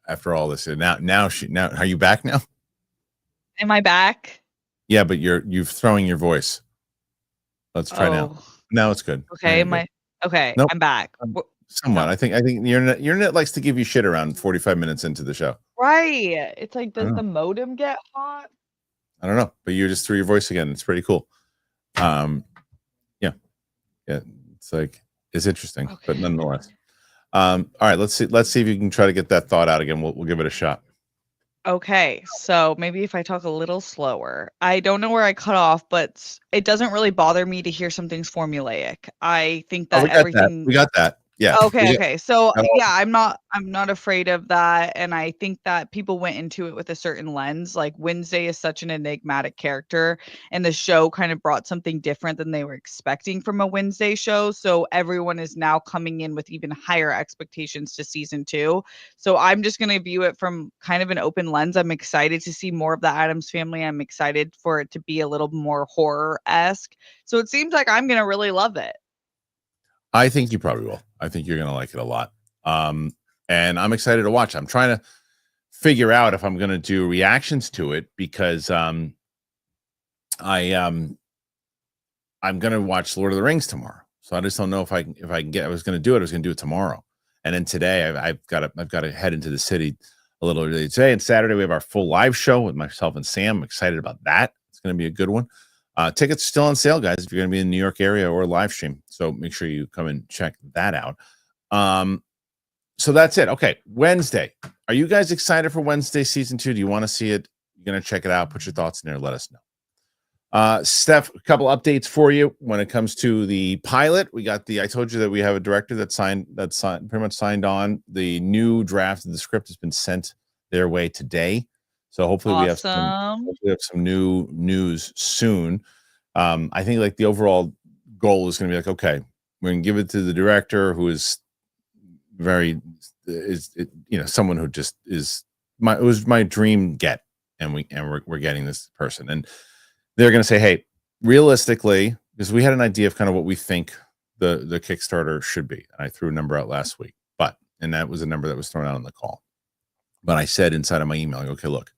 after all this, now are you back now? Am I back? Yeah, but you're throwing your voice. Let's try now. Oh, Now it's good. Now okay. you're good. Okay, Nope. I'm back. Somewhat. No. I think your internet likes to give you shit around 45 minutes into the show. Right. It's like, I does don't know. the modem get hot? I don't know, but you just threw your voice again. It's pretty cool. Yeah. It's like it's interesting, but Okay. nonetheless. All right, let's see if you can try to get that thought out again. We'll give it a shot. Okay, so maybe if I talk a little slower. I don't know where I cut off, but it doesn't really bother me to hear something's formulaic. I think Oh, that we got that. everything We got that. Yeah. Okay. So, got all- yeah, I'm not afraid of that, and I think that people went into it with a certain lens. Like, Wednesday is such an enigmatic character, and the show kind of brought something different than they were expecting from a Wednesday show, so everyone is now coming in with even higher expectations to season 2. So I'm just gonna view it from kind of an open lens. I'm excited to see more of the Addams Family. I'm excited for it to be a little more horror-esque. So it seems like I'm gonna really love it. I think you probably will. I think you're gonna like it a lot. And I'm excited to watch. I'm trying to figure out if I'm gonna do reactions to it because I'm gonna watch Lord of the Rings tomorrow. So I just don't know if I can get. I was gonna do it tomorrow, and then today I've got to head into the city a little early today. And Saturday we have our full live show with myself and Sam. I'm excited about that. It's gonna be a good one. Tickets still on sale, guys, if you're going to be in the New York area or live stream. So make sure you come and check that out. So that's it. Okay, Wednesday. Are you guys excited for Wednesday season 2? Do you want to see it? You're going to check it out. Put your thoughts in there. Let us know. Steph, a couple updates for you when it comes to the pilot. I told you that we have a director that pretty much signed on. The new draft of the script has been sent their way today. So hopefully we have some new news soon. I think like the overall goal is going to be like, okay, we're going to give it to the director who is someone who just is it was my dream get, and we're getting this person, and they're going to say, hey, realistically, because we had an idea of kind of what we think the Kickstarter should be, and I threw a number out last week, and that was a number that was thrown out on the call. But I said inside of my email, okay, look,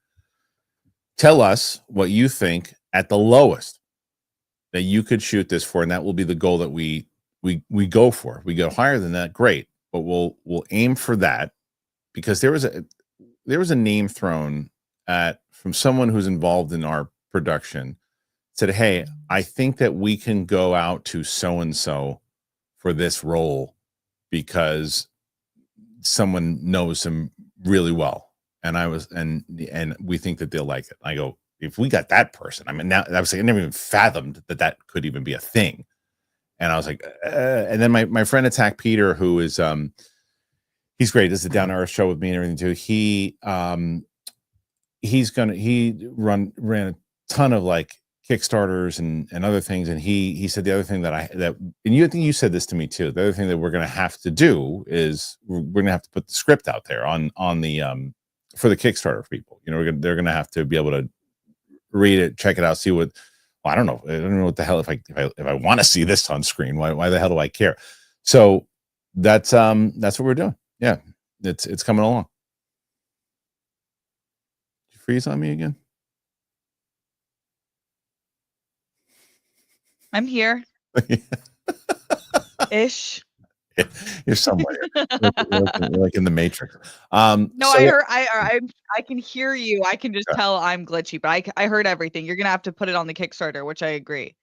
tell us what you think at the lowest that you could shoot this for, and that will be the goal that we go for. We go higher than that, great, but we'll aim for that, because there was a name thrown at from someone who's involved in our production, said, hey, I think that we can go out to so and so for this role because someone knows him really well, and and we think that they'll like it. I go, if we got that person, I mean, now I was like, I never even fathomed that could even be a thing. And I was like, and then my friend Attack Peter, who is he's great, does the Down to Earth show with me and everything too. He ran a ton of like Kickstarters and other things, and he said the other thing and I think you said this to me too. The other thing that we're going to have to do is we're going to have to put the script out there on the for the Kickstarter people. They're going to have to be able to read it, check it out, see what. Well, I don't know what the hell if I want to see this on screen. Why the hell do I care? So that's what we're doing. Yeah, it's coming along. Did you freeze on me again? I'm here. Ish. You're somewhere. You're like in the Matrix. No, I can hear you. I can just tell I'm glitchy, but I heard everything. You're gonna have to put it on the Kickstarter, which I agree.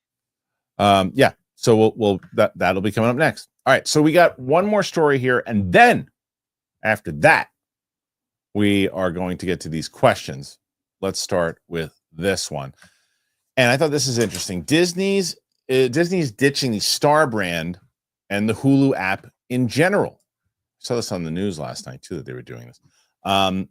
Yeah. So that'll be coming up next. All right. So we got one more story here, and then after that, we are going to get to these questions. Let's start with this one. And I thought this is interesting. Disney's ditching the Star brand and the Hulu app in general. I saw this on the news last night too, that they were doing this.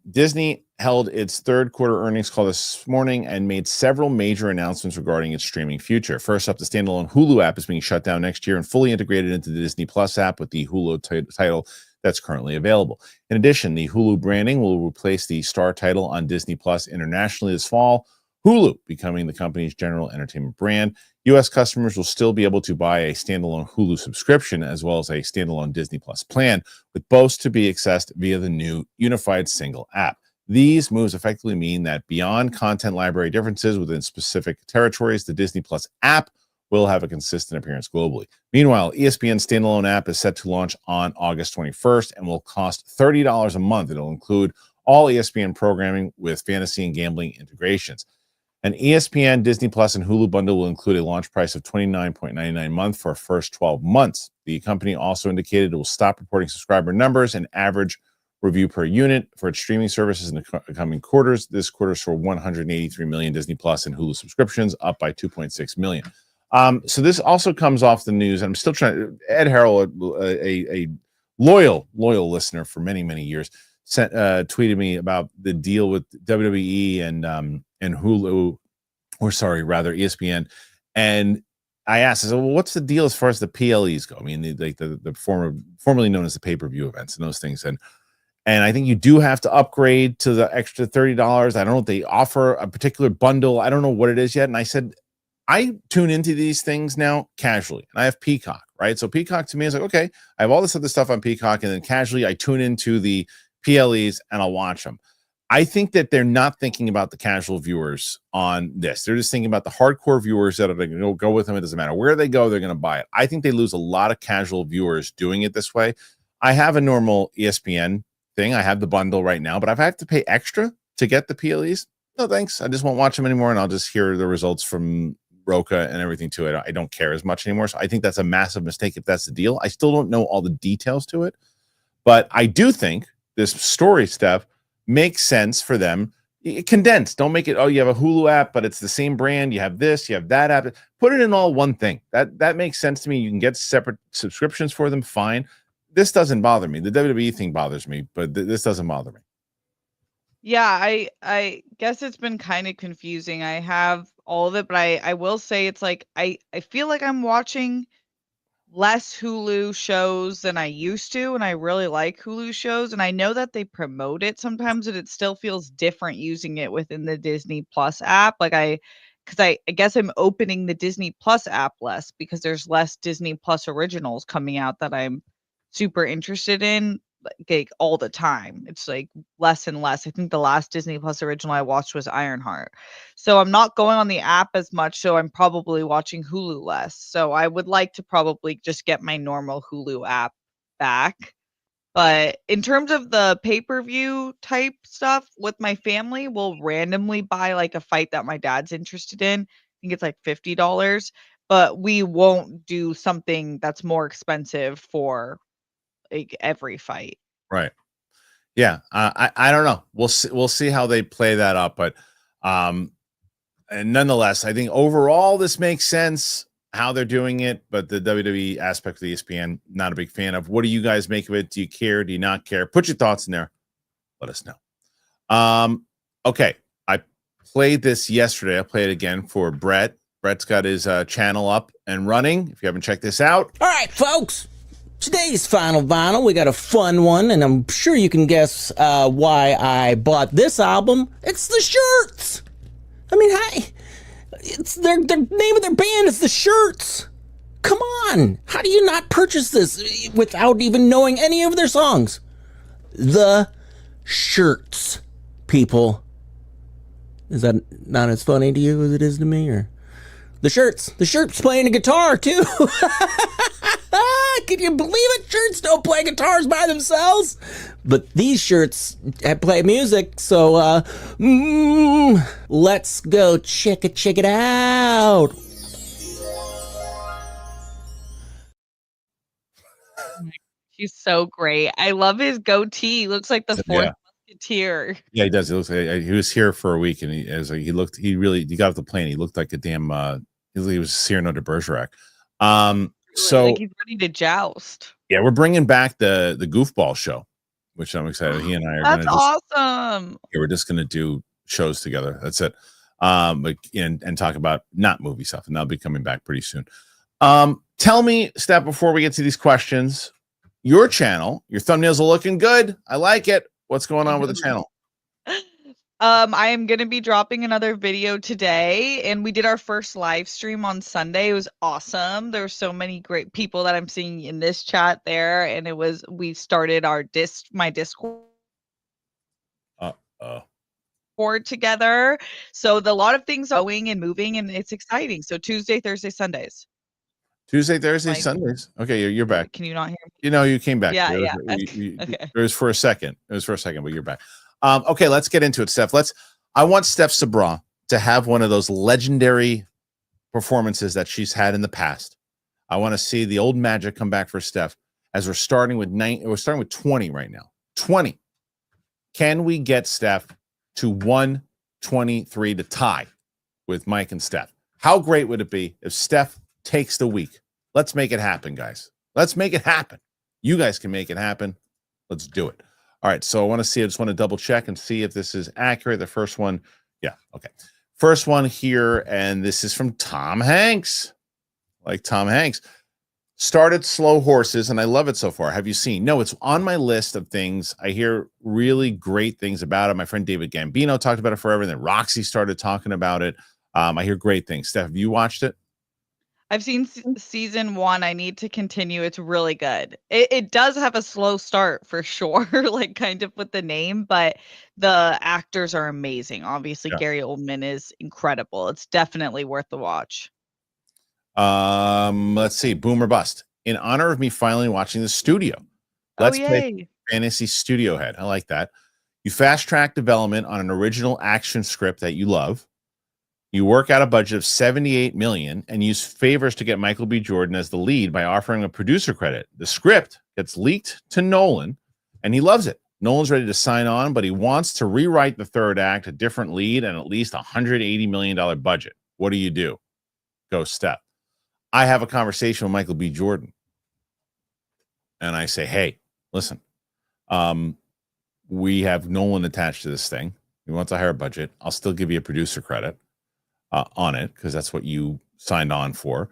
Disney held its third quarter earnings call this morning and made several major announcements regarding its streaming future. First up, the standalone Hulu app is being shut down next year and fully integrated into the Disney Plus app with the Hulu title that's currently available. In addition, the Hulu branding will replace the Star title on Disney Plus internationally this fall. Hulu becoming the company's general entertainment brand. U.S. customers will still be able to buy a standalone Hulu subscription as well as a standalone Disney Plus plan, with both to be accessed via the new unified single app. These moves effectively mean that beyond content library differences within specific territories, the Disney Plus app will have a consistent appearance globally. Meanwhile, ESPN's standalone app is set to launch on August 21st and will cost $30 a month. It'll include all ESPN programming with fantasy and gambling integrations. An ESPN, Disney Plus, and Hulu bundle will include a launch price of $29.99 a month for our first 12 months. The company also indicated it will stop reporting subscriber numbers and average review per unit for its streaming services in the coming quarters. This quarter saw 183 million Disney Plus and Hulu subscriptions, up by 2.6 million. So this also comes off the news. I'm still trying. Ed Harrell, a loyal listener for many years, tweeted me about the deal with WWE and Hulu, or sorry, rather ESPN. And I asked, I said, well, what's the deal as far as the PLEs go? I mean, the formerly known as the pay-per-view events and those things. And I think you do have to upgrade to the extra $30. I don't know if they offer a particular bundle. I don't know what it is yet. And I said, I tune into these things now casually, and I have Peacock, right? So Peacock to me is like, okay, I have all this other stuff on Peacock, and then casually I tune into the PLEs and I'll watch them. I think that they're not thinking about the casual viewers on this. They're just thinking about the hardcore viewers that are going to go with them. It doesn't matter where they go, they're going to buy it. I think they lose a lot of casual viewers doing it this way. I have a normal ESPN thing. I have the bundle right now, but if I have to pay extra to get the PLEs, no thanks. I just won't watch them anymore, and I'll just hear the results from Roca and everything to it. I don't care as much anymore. So I think that's a massive mistake if that's the deal. I still don't know all the details to it, but I do think this story, Steph, makes sense for them. Condensed. Don't make it, oh, you have a Hulu app, but it's the same brand. You have this, you have that app. Put it in all one thing. That makes sense to me. You can get separate subscriptions for them. Fine. This doesn't bother me. The WWE thing bothers me, but this doesn't bother me. Yeah, I guess it's been kind of confusing. I have all of it, but I will say it's like I feel like I'm watching less Hulu shows than I used to, and I really like Hulu shows, and I know that they promote it sometimes, and it still feels different using it within the Disney Plus app. Like because I guess I'm opening the Disney Plus app less because there's less Disney Plus originals coming out that I'm super interested in like all the time. It's like less and less. I think the last Disney Plus original I watched was Ironheart. So I'm not going on the app as much, so I'm probably watching Hulu less. So I would like to probably just get my normal Hulu app back. But in terms of the pay-per-view type stuff with my family, we'll randomly buy like a fight that my dad's interested in. I think it's like $50, but we won't do something that's more expensive for like every fight. Right. Yeah. I don't know. We'll see how they play that up, but and nonetheless, I think overall this makes sense how they're doing it, but the WWE aspect of the ESPN, not a big fan of. What do you guys make of it? Do you care? Do you not care? Put your thoughts in there. Let us know. Okay. I played this yesterday. I played it again for Brett. Brett's got his channel up and running. If you haven't checked this out. All right, folks. Today's Final Vinyl, we got a fun one, and I'm sure you can guess why I bought this album. It's the Shirts. I mean, hi. It's their name of their band is the Shirts. Come on. How do you not purchase this without even knowing any of their songs? The Shirts, people. Is that not as funny to you as it is to me? Or the Shirts playing a guitar, too. Can you believe it? Shirts don't play guitars by themselves. But these Shirts play music, so let's go check it out. He's so great. I love his goatee. He looks like the fourth Musketeer. Yeah, he does. He looks like he was here for a week, and he got off the plane. He looked like a damn he was Cyrano de Bergerac. So like he's ready to joust. Yeah, we're bringing back the Goofball show, which I'm excited. He and I are That's awesome. Yeah, we're just gonna do shows together. That's it. And talk about not movie stuff, and that'll be coming back pretty soon. Tell me, Steph, before we get to these questions, your channel, your thumbnails are looking good. I like it. What's going on with the channel? I am going to be dropping another video today, and we did our first live stream on Sunday. It was awesome. There were so many great people that I'm seeing in this chat there, and we started my Discord together. So a lot of things are going and moving, and it's exciting. So Tuesday, Thursday, Sundays. Tuesday, Thursday, Sundays. Okay, you're back. Can you not hear me? You know, you came back. Yeah, yeah. Okay. Okay. It was for a second, but you're back. Okay, let's get into it, Steph. I want Steph Sabraw to have one of those legendary performances that she's had in the past. I want to see the old magic come back for Steph as we're starting with 20 right now. 20. Can we get Steph to 123 to tie with Mike and Steph? How great would it be if Steph takes the week? Let's make it happen, guys. Let's make it happen. You guys can make it happen. Let's do it. All right. So I just want to double check and see if this is accurate. The first one. Yeah. Okay. First one here. And this is from Tom Hanks. Like Tom Hanks. Started Slow Horses, and I love it so far. Have you seen? No, it's on my list of things. I hear really great things about it. My friend David Gambino talked about it forever, and then Roxy started talking about it. I hear great things. Steph, have you watched it? I've seen season 1. I need to continue. It's really good. It does have a slow start for sure, like kind of with the name, but the actors are amazing. Obviously, yeah. Gary Oldman is incredible. It's definitely worth the watch. Let's see. Boom or bust. In honor of me finally watching The Studio. Let's play Fantasy Studio Head. I like that. You fast track development on an original action script that you love. You work out a budget of $78 million and use favors to get Michael B. Jordan as the lead by offering a producer credit. The script gets leaked to Nolan, and he loves it. Nolan's ready to sign on, but he wants to rewrite the third act, a different lead, and at least $180 million budget. What do? Go Steph. I have a conversation with Michael B. Jordan, and I say, hey, listen, we have Nolan attached to this thing. He wants a higher budget. I'll still give you a producer credit on it because that's what you signed on for.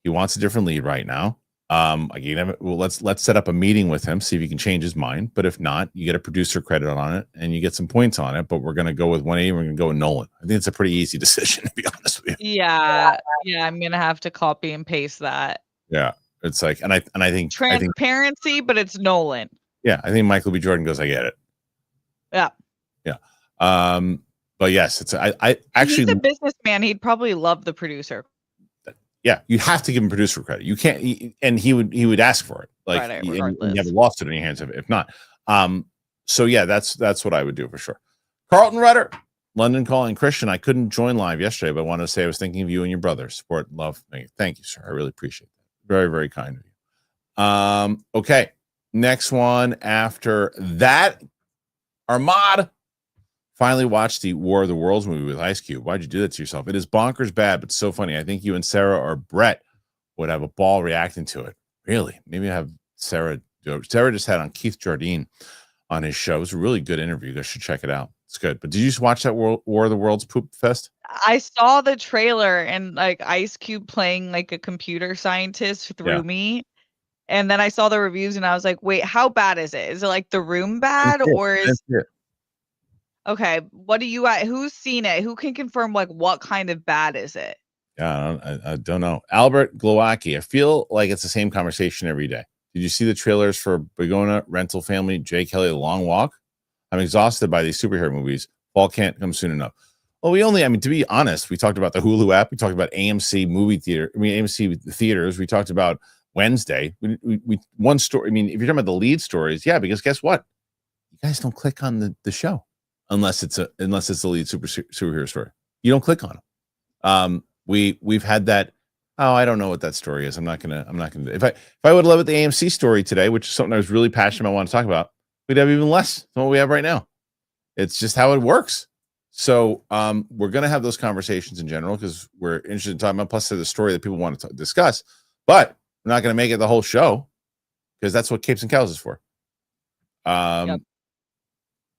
He wants a different lead right now. Let's set up a meeting with him, see if he can change his mind. But if not, you get a producer credit on it and you get some points on it. But we're going to go with 180. We're going to go with Nolan. I think it's a pretty easy decision, to be honest with you. Yeah. I'm going to have to copy and paste that. Yeah. It's like, and I think transparency, but it's Nolan. Yeah. I think Michael B. Jordan goes, I get it. Yeah. Yeah. But yes, I actually, he's a businessman. He'd probably love the producer. Yeah, you have to give him producer credit. You can't, and he would ask for it. Like, right, you have a lawsuit in your hands if not. So yeah, that's what I would do for sure. Carlton Rudder, London calling. Kristian, I couldn't join live yesterday, but I wanted to say I was thinking of you and your brother. Support, love. Thank you, sir. I really appreciate that. Very, very kind of you. Okay, next one after that, Armad. Finally watched the War of the Worlds movie with Ice Cube. Why'd you do that to yourself? It is bonkers bad, but so funny. I think you and Sarah or Brett would have a ball reacting to it. Really? Maybe I have Sarah do it. Sarah just had on Keith Jardine on his show. It was a really good interview. You guys should check it out. It's good. But did you just watch that War of the Worlds poop fest? I saw the trailer and like Ice Cube playing like a computer scientist through me. And then I saw the reviews and I was like, wait, how bad is it? Is it like The Room bad or is it? Okay, what do you? Who's seen it? Who can confirm like what kind of bad is it? Yeah, I don't know. Albert Glowacki. I feel like it's the same conversation every day. Did you see the trailers for Begona, Rental Family, Jay Kelly, The Long Walk? I'm exhausted by these superhero movies. Fall can't come soon enough. Well, to be honest, we talked about the Hulu app. We talked about AMC AMC theaters. We talked about Wednesday. We one story. if you're talking about the lead stories, yeah, because guess what? You guys don't click on the show. Unless it's the lead superhero story, you don't click on them. We've had that. Oh, I don't know what that story is. I'm not gonna. If I would love it, the AMC story today, which is something I was really passionate about, want to talk about, we'd have even less than what we have right now. It's just how it works. So we're gonna have those conversations in general because we're interested in talking about. Plus, there's a story that people want to discuss, but we're not gonna make it the whole show because that's what Capes and Cows is for. Yep.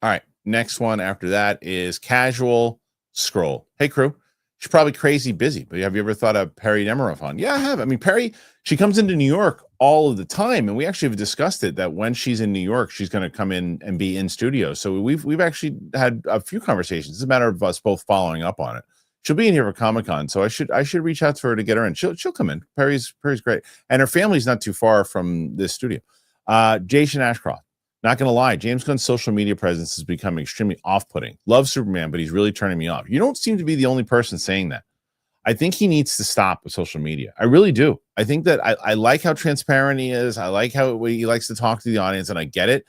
All right. Next one after that is Casual Scroll. Hey, crew. She's probably crazy busy, but have you ever thought of Perry Nemiroff on? Yeah, I have. Perry, she comes into New York all of the time, and we actually have discussed it that when she's in New York, she's going to come in and be in studio. So we've actually had a few conversations. It's a matter of us both following up on it. She'll be in here for Comic-Con, so I should reach out to her to get her in. She'll come in. Perry's great, and her family's not too far from this studio. Jason Ashcroft. Not going to lie, James Gunn's social media presence has become extremely off-putting. Love Superman, but he's really turning me off. You don't seem to be the only person saying that. I think he needs to stop with social media. I really do. I think that I like how transparent he is. I like how he likes to talk to the audience, and I get it.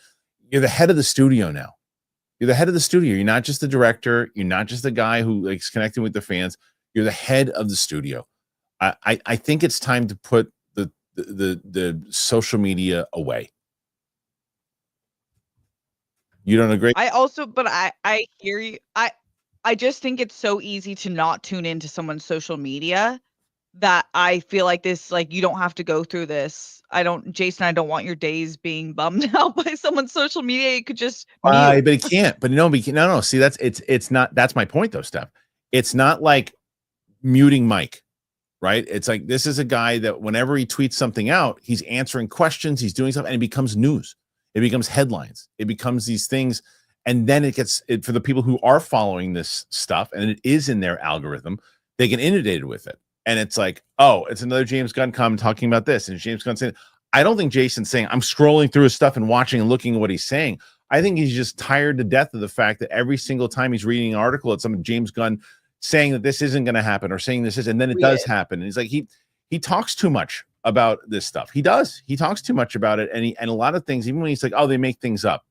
You're the head of the studio now. You're the head of the studio. You're not just the director. You're not just the guy who likes connecting with the fans. You're the head of the studio. I think it's time to put the social media away. You don't agree? I hear you. I just think it's so easy to not tune into someone's social media that I feel like this, like, you don't have to go through this. Jason, I don't want your days being bummed out by someone's social media. You could just but it can't. But no. See, it's not. That's my point, though, Steph. It's not like muting Mike, right? It's like this is a guy that whenever he tweets something out, he's answering questions, he's doing something, and it becomes news. It becomes headlines. It becomes these things. And then it gets for the people who are following this stuff and it is in their algorithm, they get inundated with it. And it's like, oh, it's another James Gunn comment talking about this. And James Gunn saying, I don't think Jason's saying I'm scrolling through his stuff and watching and looking at what he's saying. I think he's just tired to death of the fact that every single time he's reading an article, it's some James Gunn saying that this isn't going to happen or saying this is, and then it does happen. And he's like, he talks too much about this stuff. He does. He talks too much about it. And a lot of things, even when he's like, oh, they make things up.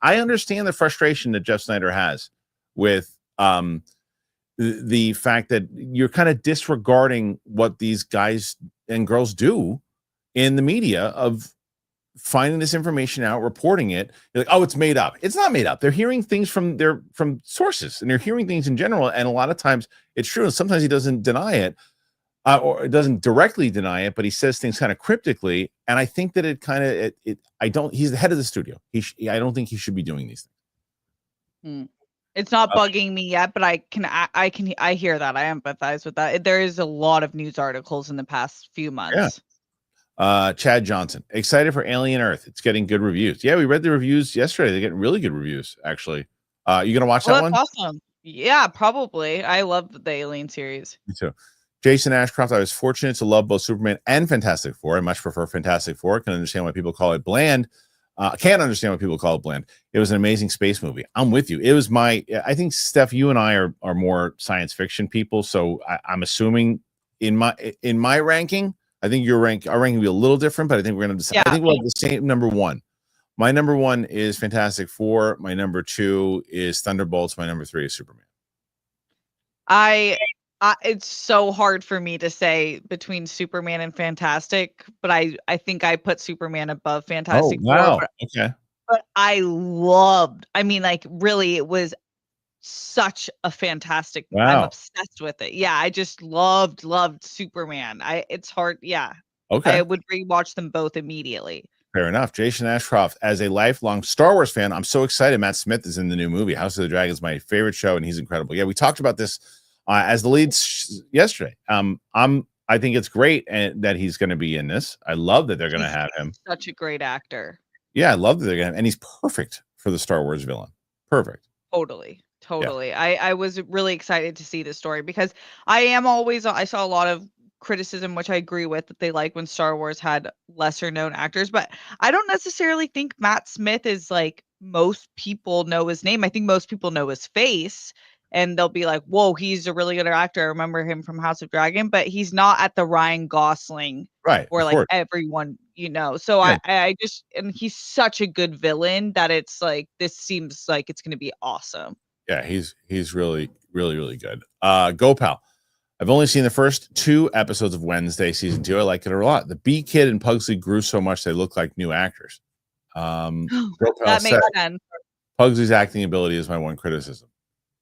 I understand the frustration that Jeff Snyder has with the fact that you're kind of disregarding what these guys and girls do in the media of finding this information out, reporting it. You're like, oh, it's made up. It's not made up. They're hearing things from sources, and they're hearing things in general. And a lot of times it's true. And sometimes he doesn't deny it. Or it doesn't directly deny it, but he says things kind of cryptically. And I think that he's the head of the studio. I don't think he should be doing these things. It's not bugging me yet, but I hear that. I empathize with that. There is a lot of news articles in the past few months. Yeah. Chad Johnson, excited for Alien Earth. It's getting good reviews. Yeah, we read the reviews yesterday. They're getting really good reviews, actually. You going to watch that one? That's awesome. Yeah, probably. I love the Alien series. Me too. Jason Ashcroft, I was fortunate to love both Superman and Fantastic Four. I much prefer Fantastic Four. Can understand why people call it bland. Can't understand why people call it bland. It was an amazing space movie. I'm with you. It was I think, Steph, you and I are more science fiction people. So I'm assuming in my ranking, I think our ranking will be a little different, but I think we're going to decide. I think we'll have the same number one. My number one is Fantastic Four. My number two is Thunderbolts. My number three is Superman. It's so hard for me to say between Superman and Fantastic, but I think I put Superman above Fantastic Four. Wow. Okay. But really, it was such a fantastic. Wow. I'm obsessed with it. Yeah, I just loved Superman. It's hard. Yeah. Okay. I would rewatch them both immediately. Fair enough. Jason Ashcroft, as a lifelong Star Wars fan, I'm so excited. Matt Smith is in the new movie. House of the Dragon is my favorite show, and he's incredible. Yeah, we talked about this as the leads yesterday. I think it's great that he's going to be in this. I love that they're going to have him. Such a great actor. Yeah, I love that they're going to, and he's perfect for the Star Wars villain. Perfect. Totally. Yeah. I was really excited to see this story because I saw a lot of criticism, which I agree with, that they like when Star Wars had lesser known actors, but I don't necessarily think Matt Smith is like most people know his name. I think most people know his face. And they'll be like, whoa, he's a really good actor. I remember him from House of Dragon, but he's not at the Ryan Gosling, right? Or like everyone, So yeah. And he's such a good villain that it's like, this seems like it's going to be awesome. Yeah, he's really, really, really good. Gopal, I've only seen the first 2 episodes of Wednesday season 2. I like it a lot. The Bee Kid and Pugsley grew so much they look like new actors. Gopal that makes sense. Pugsley's acting ability is my one criticism.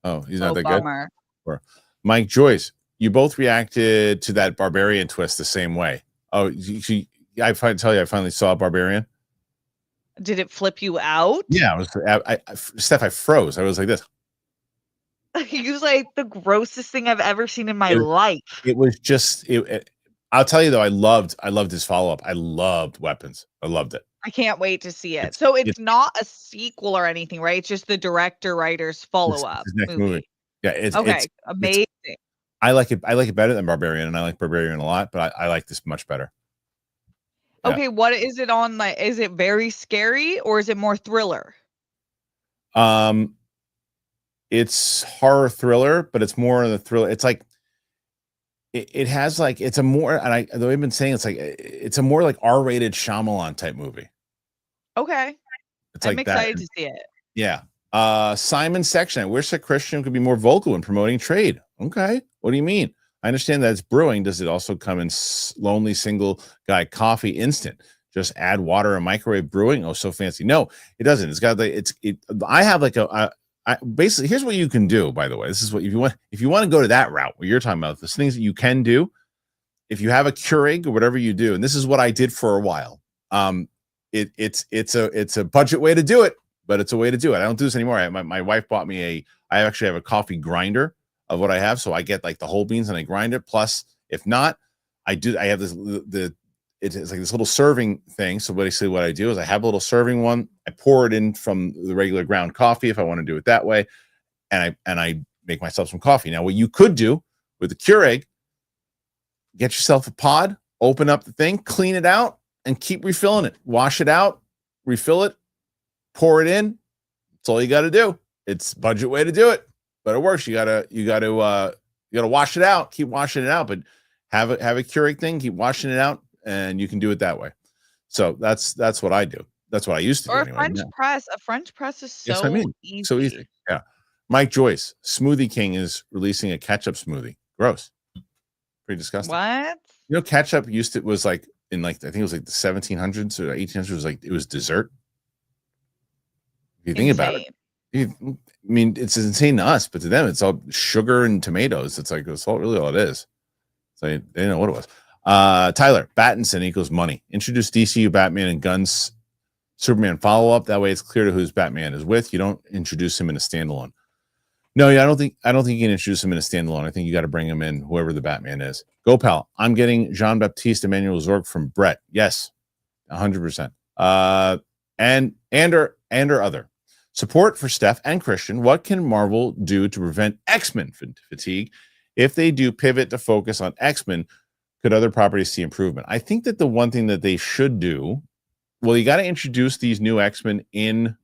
Oh, he's not that bummer. Good. Mike Joyce, you both reacted to that Barbarian twist the same way. Oh, I finally saw Barbarian. Did it flip you out? Yeah, Steph, I froze. I was like this. He was like the grossest thing I've ever seen in my life. It was just I'll tell you though, I loved his follow-up. I loved Weapons. I loved it. I can't wait to see it. So it's not a sequel or anything, right? It's just the writer's follow-up his next movie. Yeah, it's amazing. I like it better than Barbarian, and I like Barbarian a lot, but I like this much better. Yeah. Okay, what is it on? Like, is it very scary or is it more thriller? It's horror thriller, but it's more of the thriller. It's like it has like it's a more, and though I've been saying it's a more like R-rated Shyamalan type movie. Okay, it's I'm excited to see it. Yeah. Simon Section. I wish that Kristian could be more vocal in promoting trade. Okay, what do you mean? I understand that it's brewing. Does it also come in lonely single guy coffee instant? Just add water and microwave brewing. Oh, so fancy. No, it doesn't. It's got I have like basically, here's what you can do, by the way. This is what if you want to go to that route, what you're talking about, there's things that you can do. If you have a Keurig or whatever you do, and this is what I did for a while. It's a budget way to do it, but it's a way to do it. I don't do this anymore. My wife bought me I actually have a coffee grinder of what I have. So I get like the whole beans and I grind it. Plus, if not, I have this, it's like this little serving thing. So basically what I do is I have a little serving one. I pour it in from the regular ground coffee if I want to do it that way. And I make myself some coffee. Now, what you could do with the Keurig, get yourself a pod, open up the thing, clean it out, and keep refilling it. Wash it out, refill it, pour it in. That's all you got to do. It's a budget way to do it, but it works. You gotta wash it out, keep washing it out, but have a Keurig thing, keep washing it out, and you can do it that way. So that's what I do. That's what I used to do. Or anyway. A French press is so easy. So easy. Yeah. Mike Joyce, Smoothie King is releasing a ketchup smoothie. Gross. Pretty disgusting. What? You know, ketchup was like in like I think it was like the 1700s or 1800s. It was dessert. If you think about it. I mean, it's insane to us, but to them, it's all sugar and tomatoes. It's like that's really all it is. So they didn't know what it was. Tyler Battinson equals money. Introduce DCU Batman and Gunn's Superman follow-up. That way, it's clear to who's Batman is with. You don't introduce him in a standalone. No, yeah, I don't think you can introduce him in a standalone. I think you got to bring him in, whoever the Batman is. Go, pal. I'm getting Jean-Baptiste Emmanuel Zorg from Brett. Yes, 100%. And or other. Support for Steph and Kristian. What can Marvel do to prevent X-Men fatigue? If they do pivot to focus on X-Men, could other properties see improvement? I think that the one thing that they should do, well, you got to introduce these new X-Men in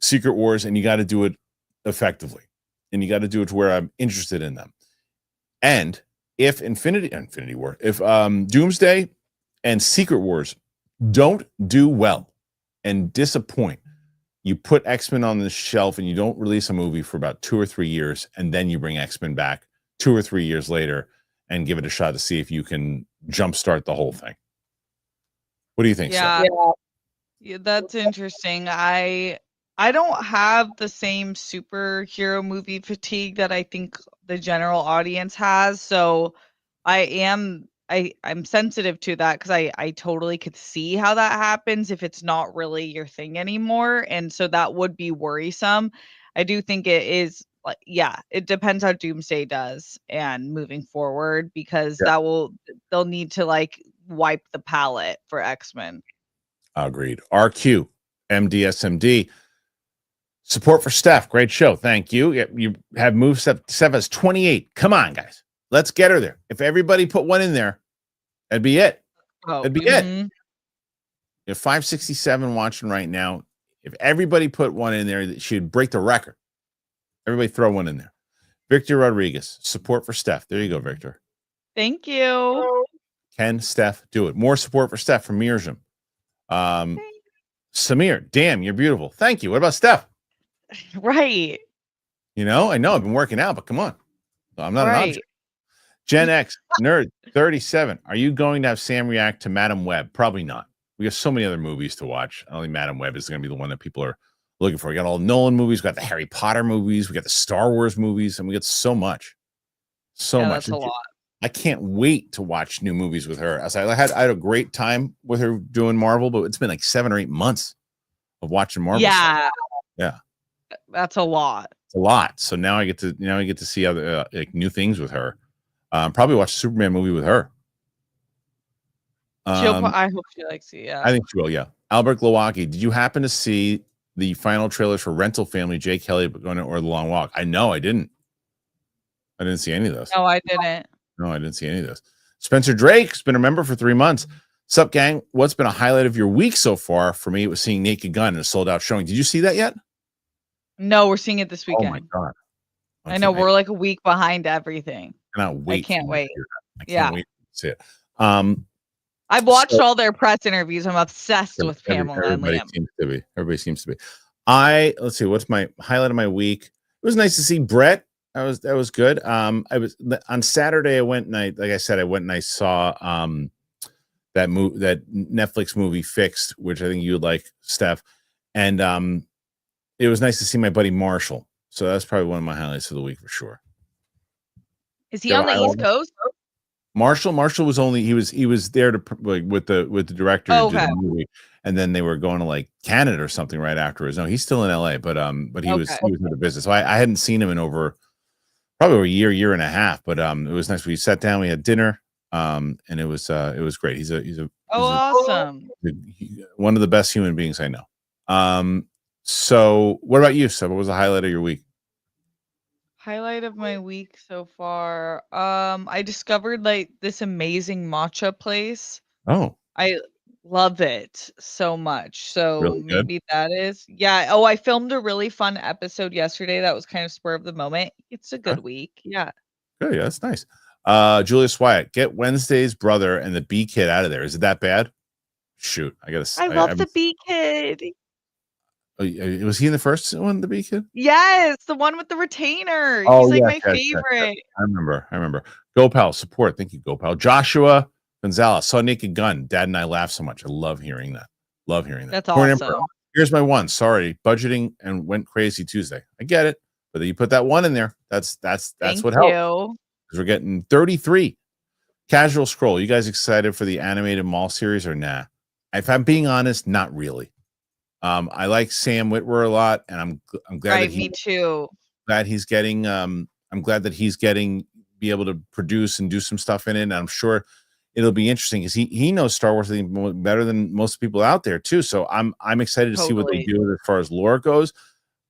Secret Wars, and you got to do it effectively. And you got to do it to where I'm interested in them. And if Infinity War, if Doomsday and Secret Wars don't do well and disappoint, you put X-Men on the shelf and you don't release a movie for about 2 or 3 years, and then you bring X-Men back 2 or 3 years later and give it a shot to see if you can jumpstart the whole thing. What do you think? Yeah, that's interesting. I don't have the same superhero movie fatigue that I think the general audience has, so I'm sensitive to that because I totally could see how that happens if it's not really your thing anymore, and so that would be worrisome. I do think it is like, yeah, it depends how Doomsday does and moving forward, because they'll need to like wipe the palette for X-Men. Agreed. RQ MDSMD. Support for Steph. Great show. Thank you. You have moved Steph as 28. Come on, guys. Let's get her there. If everybody put one in there, that'd be it. That'd be it. You have 567 watching right now. If everybody put one in there, she'd break the record. Everybody throw one in there. Victor Rodriguez. Support for Steph. There you go, Victor. Thank you. Can Steph do it? More support for Steph from Mirjam. Samir, damn, you're beautiful. Thank you. What about Steph? Right. You know, I know I've been working out, but come on. I'm not an object. Gen X, nerd, 37. Are you going to have Sam react to Madam Web? Probably not. We have so many other movies to watch. I don't think Madam Web is going to be the one that people are looking for. We got all Nolan movies. We got the Harry Potter movies. We got the Star Wars movies. And we got so much. So much. That's a lot. I can't wait to watch new movies with her. I had a great time with her doing Marvel, but it's been like 7 or 8 months of watching Marvel. Yeah. Yeah. That's a lot. It's a lot. So now I get to see other like new things with her. Probably watch a Superman movie with her. I hope she likes it. Yeah. I think she will. Yeah. Albert Glowacki, did you happen to see the final trailers for Rental Family, Jake Kelly going or The Long Walk? I know I didn't. I didn't see any of those. No, I didn't. No, I didn't see any of those. Spencer Drake's been a member for 3 months. Sup, gang? What's been a highlight of your week so far? For me, it was seeing Naked Gun in a sold-out showing. Did you see that yet? No, we're seeing it this weekend. Oh my god! I know we're like a week behind everything. Cannot wait. I can't wait. I can't wait to see it. I've watched all their press interviews. I'm obsessed with Pamela and Liam. Everybody seems to be. Let's see. What's my highlight of my week? It was nice to see Brett. That was good. I was on Saturday. I went and I saw that Netflix movie Fixed, which I think you would like, Steph. And it was nice to see my buddy Marshall. So that's probably one of my highlights of the week for sure. Is he on the East Coast? Marshall was he was there to with the director of the movie, and then they were going to like Canada or something right afterwards. No, he's still in LA, but he was in the business. So I hadn't seen him in over probably a year and a half. But it was nice. We sat down, we had dinner, and it was great. He's awesome. One of the best human beings I know. So what about you? So what was the highlight of your week? Highlight of my week so far. I discovered like this amazing matcha place. Oh, I love it so much. So really maybe that is. Yeah. Oh, I filmed a really fun episode yesterday. That was kind of spur of the moment. It's a good week. Yeah. Good. Yeah, that's nice. Julius Wyatt, get Wednesday's brother and the B kid out of there. Is it that bad? Shoot, I love the B kid. Was he in the first one, the B kid? Yes, the one with the retainer. Oh, he's like my favorite. I remember. GoPal support. Thank you, GoPal. Joshua Gonzalez saw Naked Gun. Dad and I laugh so much. I love hearing that. That's awesome. Here's my one. Sorry, budgeting and went crazy Tuesday. I get it, but you put that one in there. That's what helps. Because we're getting 33. Casual scroll. You guys excited for the animated mall series or nah? If I'm being honest, not really. I like Sam Witwer a lot, and I'm glad. Right, me too. Glad he's getting. I'm glad that he's be able to produce and do some stuff in it. And I'm sure it'll be interesting because he knows Star Wars better than most people out there too. So I'm excited to see what they do as far as lore goes.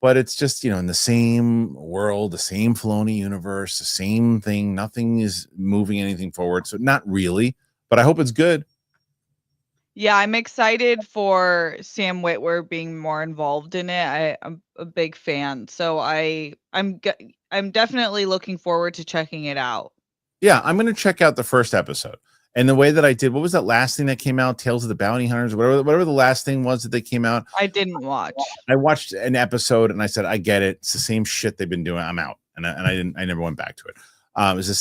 But it's just in the same world, the same Filoni universe, the same thing. Nothing is moving anything forward. So not really, but I hope it's good. Yeah, I'm excited for Sam Witwer being more involved in it. I'm a big fan, so I'm definitely looking forward to checking it out. Yeah, I'm going to check out the first episode. And the way that I did, what was that last thing that came out? Tales of the Bounty Hunters, whatever the last thing was that they came out. I didn't watch. I watched an episode and I said, I get it. It's the same shit they've been doing. I'm out, and I never went back to it.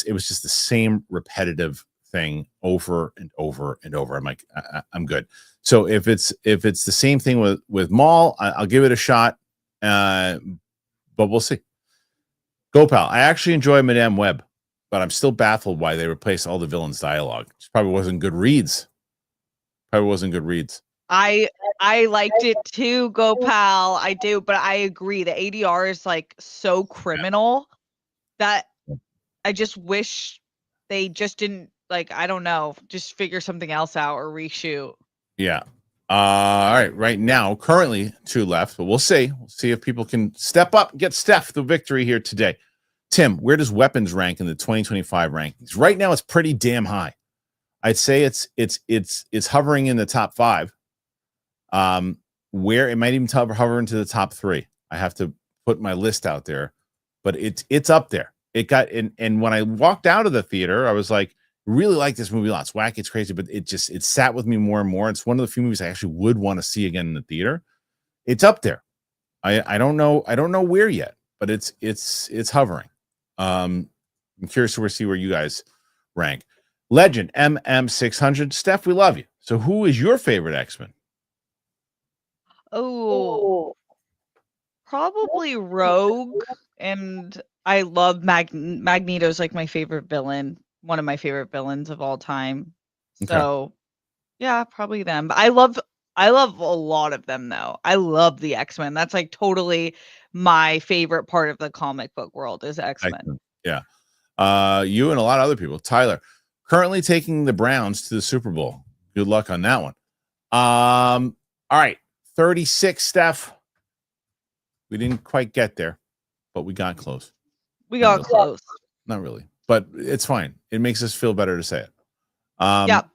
It was just the same repetitive thing over and over and over. I'm like, I'm good. So if it's the same thing with Maul, I'll give it a shot. But we'll see. GoPal, I actually enjoy Madame Web, but I'm still baffled why they replaced all the villains' dialogue. It probably wasn't good reads. I liked it too, GoPal. I do, but I agree. The ADR is like so criminal that I just wish they just didn't. Like, I don't know, just figure something else out or reshoot. Yeah. All right. Right now, currently 2 left, but we'll see. We'll see if people can step up and get Steph the victory here today. Tim, where does weapons rank in the 2025 rankings? Right now, it's pretty damn high. I'd say it's hovering in the top 5. Where it might even hover into the top 3. I have to put my list out there, but it's up there. It got and when I walked out of the theater, I was like, really like this movie a lot. It's wacky, it's crazy, but it sat with me more and more. It's one of the few movies I actually would want to see again in the theater. It's up there. I don't know where yet, but it's hovering. I'm curious to see where you guys rank. Legend MM600. Steph, we love you. So who is your favorite X-Men? Oh, probably Rogue, and I love Magneto's like my favorite villain. One of my favorite villains of all time. So yeah, probably them. But I love a lot of them though. I love the X-Men. That's like totally my favorite part of the comic book world is X-Men. Yeah. You and a lot of other people. Tyler, currently taking the Browns to the Super Bowl. Good luck on that one. All right. 36, Steph. We didn't quite get there, but we got close. We got close. Not really, but it's fine. It makes us feel better to say it. Yep.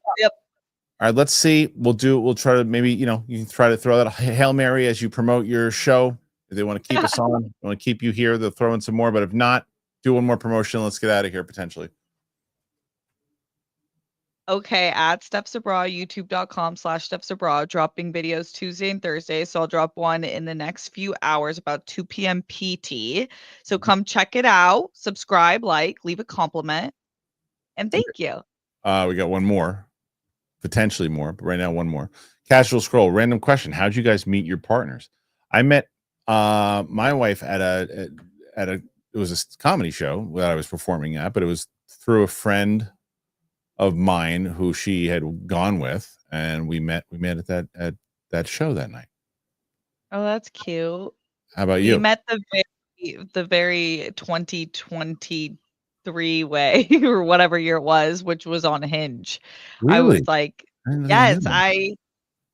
All right, let's see. We'll try to maybe, you can try to throw that Hail Mary as you promote your show. If they want to keep us on, want to keep you here, they'll throw in some more. But if not, do one more promotion. Let's get out of here potentially. Okay, at Steph Sabraw, youtube.com/Steph Sabraw, dropping videos Tuesday and Thursday. So I'll drop one in the next few hours, about 2 p.m. PT. So come check it out, subscribe, leave a compliment, and thank you. We got one more, potentially more, but right now one more. Casual Scroll, random question. How'd you guys meet your partners? I met my wife at a it was a comedy show that I was performing at, but it was through a friend of mine who she had gone with, and we met at that show that night. Oh, that's cute. How about you? We met the very 2023 way or whatever year it was, which was on Hinge. Really? I was like, yes, know. I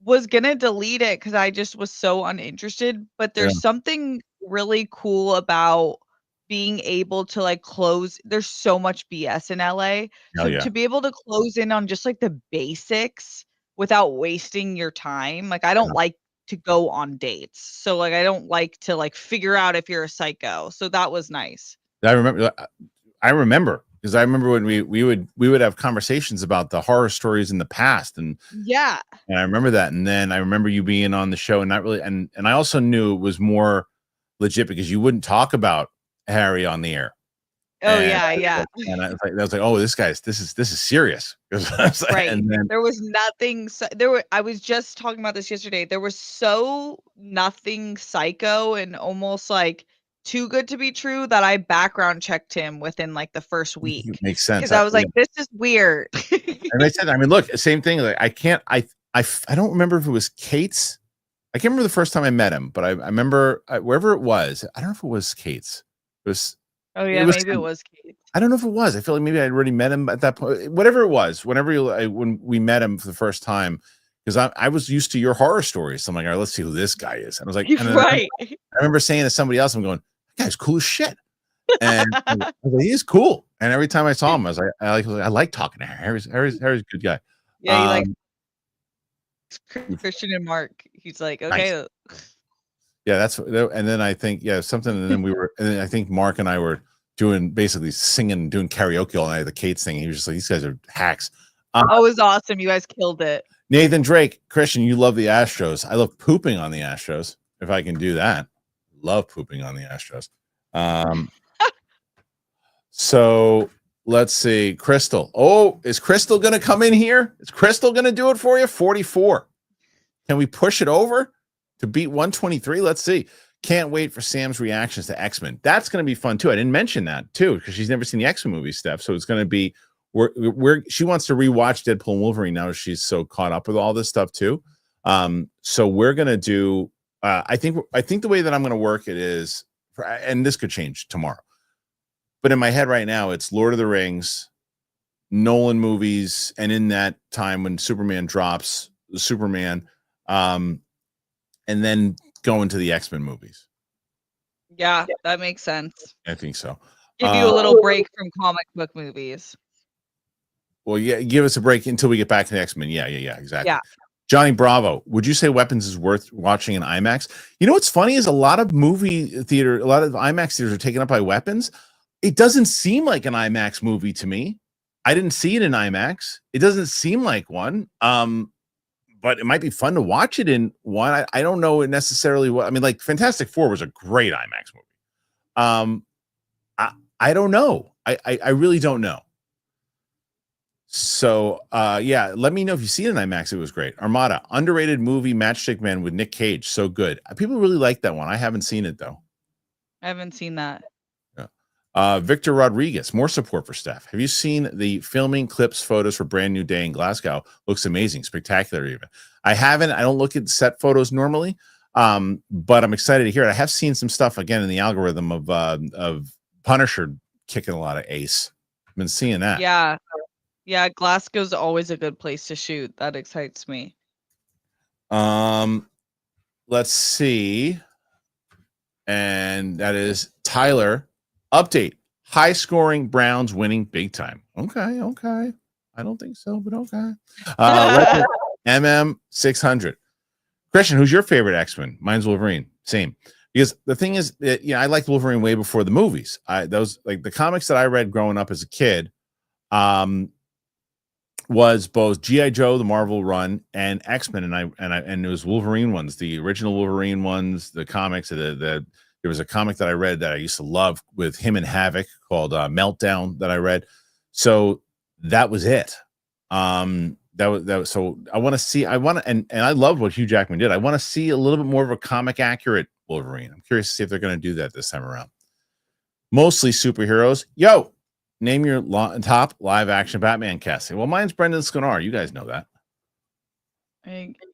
was gonna delete it because I just was so uninterested. But there's something really cool about being able to close. There's so much BS in LA. So to be able to close in on just the basics without wasting your time. I don't like to go on dates. So I don't like to figure out if you're a psycho. So that was nice. I remember because I remember when we would have conversations about the horror stories in the past, and I remember that. And then I remember you being on the show and not really, and I also knew it was more legit because you wouldn't talk about Harry on the air. Oh, and yeah. And I was like, oh, this is serious. Right. And then there was nothing. I was just talking about this yesterday. There was nothing psycho and almost too good to be true that I background checked him within the first week. It makes sense. Because I was like, this is weird. And I said, look, same thing. I don't remember if it was Kate's. I can't remember the first time I met him, but I remember wherever it was. I don't know if it was Kate's. It was. Oh yeah, maybe it was Kate. I don't know if it was. I feel like maybe I'd already met him at that point. Whatever it was, when we met him for the first time, because I was used to your horror stories. So I'm like, all right, let's see who this guy is. And I was like, right. I remember saying to somebody else, I'm going, that guy's cool as shit. And I was like, he is cool. And every time I saw him, I was like, I like talking to Harry. Harry's a good guy. Yeah, he Kristian and Mark. He's like, okay. Nice. Yeah, and then I think something, and then and then I think Mark and I were basically singing, doing karaoke all night at the Kate's thing. He was just like, these guys are hacks. It was awesome. You guys killed it. Nathan Drake, Kristian, you love the Astros. I love pooping on the Astros. If I can do that, love pooping on the Astros. So let's see, Crystal. Oh, is Crystal going to come in here? Is Crystal going to do it for you? 44. Can we push it over to beat 123? Let's see. Can't wait for Sam's reactions to X-Men. That's going to be fun too. I didn't mention that too because she's never seen the X-Men movies, Steph. So it's going to be she wants to rewatch Deadpool and Wolverine now. She's so caught up with all this stuff too. So we're going to do. I think the way that I'm going to work it is, and this could change tomorrow, but in my head right now, it's Lord of the Rings, Nolan movies, and in that time when Superman drops, the Superman, and then go into the X-Men movies. Yeah, that makes sense. I think so. Give you a little break from comic book movies. Well, yeah, give us a break until we get back to the X-Men. Yeah, exactly. Yeah. Johnny Bravo, would you say Weapons is worth watching in IMAX? You know what's funny is a lot of IMAX theaters are taken up by Weapons. It doesn't seem like an IMAX movie to me. I didn't see it in IMAX. It doesn't seem like one. But it might be fun to watch it in one. I don't know necessarily what I mean. Like Fantastic Four was a great IMAX movie. I don't know. I really don't know. So let me know if you see it in IMAX. It was great. Armada, underrated movie, Matchstick Man with Nick Cage. So good. People really like that one. I haven't seen it though. I haven't seen that. Victor Rodriguez, more support for Steph. Have you seen the filming clips, photos for Brand New Day in Glasgow? Looks amazing, spectacular even. I haven't. I don't look at set photos normally, but I'm excited to hear it. I have seen some stuff again in the algorithm of Punisher kicking a lot of ace. I've been seeing that. Yeah. Yeah, Glasgow's always a good place to shoot. That excites me. Let's see. And that is Tyler. Update. High scoring Browns winning big time. Okay. I don't think so, but okay. MM 600. Kristian, who's your favorite X-Men? Mine's Wolverine. Same. Because the thing is that, I liked Wolverine way before the movies. Those like the comics that I read growing up as a kid, was both G.I. Joe, the Marvel run, and X-Men, and it was Wolverine ones, the original Wolverine ones, the comics. There was a comic that I read that I used to love with him and Havoc called Meltdown that I read. So that was it. That was so I want to and I love what Hugh Jackman did. I want to see a little bit more of a comic accurate Wolverine. I'm curious to see if they're going to do that this time around. Mostly superheroes. Yo, name your top live action Batman casting. Well, mine's Brendan Scanar. You guys know that.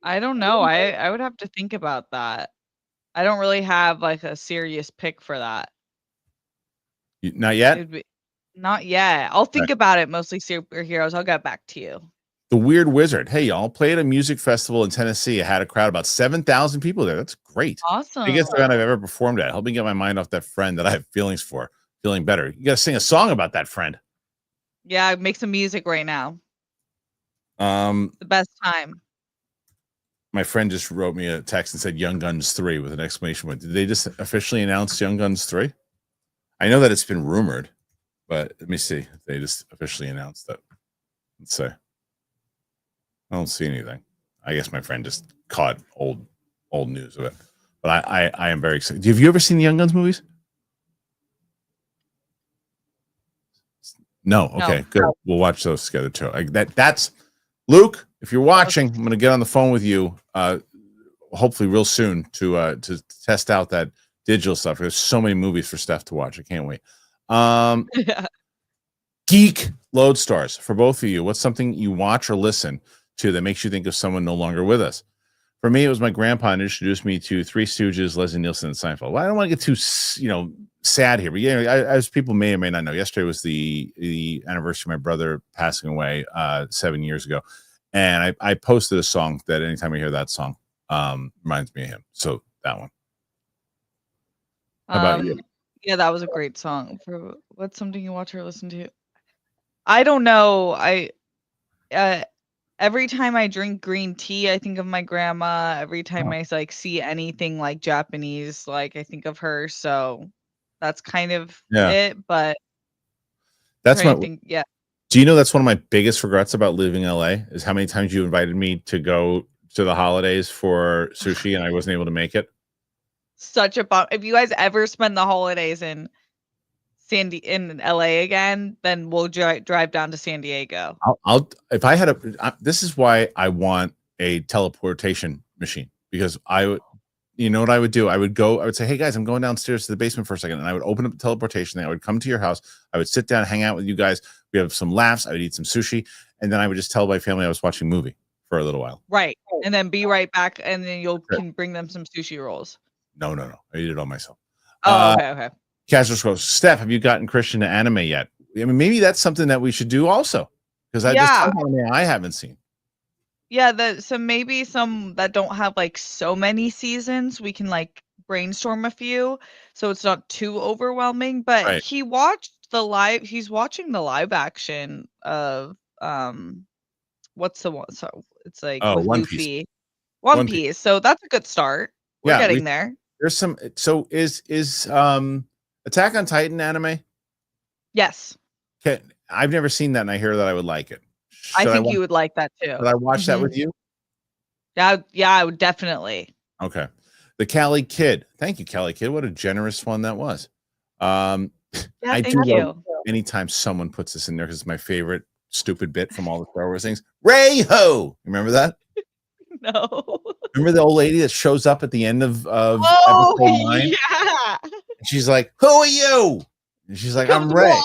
I don't know. I would have to think about that. I don't really have like a serious pick for that. Not yet? Not yet. I'll think about it. Mostly superheroes. I'll get back to you. The Weird Wizard. Hey, y'all, played a music festival in Tennessee. I had a crowd about 7,000 people there. That's great. Awesome. Biggest event I've ever performed at. Help me get my mind off that friend that I have feelings for. Feeling better. You got to sing a song about that friend. Yeah, make some music right now. The best time. My friend just wrote me a text and said Young Guns 3 with an exclamation point. Did they just officially announce Young Guns 3? I know that it's been rumored, but let me see if they just officially announced it. Let's see. I don't see anything. I guess my friend just caught old news of it. But I am very excited. Have you ever seen the Young Guns movies? No. Okay, good. We'll watch those together too. That's Luke. If you're watching, I'm going to get on the phone with you, hopefully real soon to test out that digital stuff. There's so many movies for Steph to watch. I can't wait. Geek Lodestars for both of you. What's something you watch or listen to that makes you think of someone no longer with us? For me, it was my grandpa who introduced me to Three Stooges, Leslie Nielsen, and Seinfeld. Well, I don't want to get too sad here, but as people may or may not know, yesterday was the anniversary of my brother passing away 7 years ago. And I posted a song that anytime I hear that song, reminds me of him. So that one. How about you? Yeah, that was a great song. For what's something you watch or listen to? I don't know. Every time I drink green tea, I think of my grandma. Every time I see anything like Japanese, I think of her. So that's kind of it. But that's yeah. Do you know that's one of my biggest regrets about living in LA is how many times you invited me to go to the holidays for sushi and I wasn't able to make it? Such a bummer. If you guys ever spend the holidays in LA again, then we'll drive down to San Diego. If I had this is why I want a teleportation machine, because you know what I would do? I would say, hey guys, I'm going downstairs to the basement for a second. And I would open up the teleportation thing. I would come to your house. I would sit down, hang out with you guys. We have some laughs. I would eat some sushi. And then I would just tell my family I was watching a movie for a little while. Right. And then be right back. And then can bring them some sushi rolls. No. I eat it all myself. Oh, okay. Casual Scrolls. Steph, have you gotten Kristian to anime yet? I mean, maybe that's something that we should do also. Because I haven't seen. Yeah, so maybe some that don't have so many seasons, we can brainstorm a few so it's not too overwhelming. But he's watching the live action of what's the one? So it's with One Luffy. Piece. One Piece. So that's a good start. We're getting there. There's some. So is Attack on Titan anime? Yes. Okay, I've never seen that, and I hear that I would like it. I think you would like that too. Would I watch that with you? Yeah, I would definitely. Okay. The Cali Kid. Thank you, Cali Kid. What a generous one that was. Thank you. Anytime someone puts this in there, because it's my favorite stupid bit from all the Star Wars things. Ray Ho! Remember that? No. Remember the old lady that shows up at the end of episode 9? Yeah. And she's like, who are you? And she's like, I'm Ray.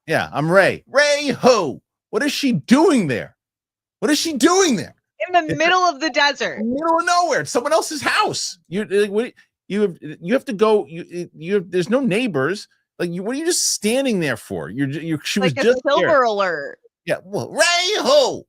Yeah, I'm Ray. Ray Ho! What is she doing there? In the middle of the desert. In the middle of nowhere. It's someone else's house. You have to go. There's no neighbors. What are you just standing there for? She was a just silver there. alert. Yeah, well, Ray-ho!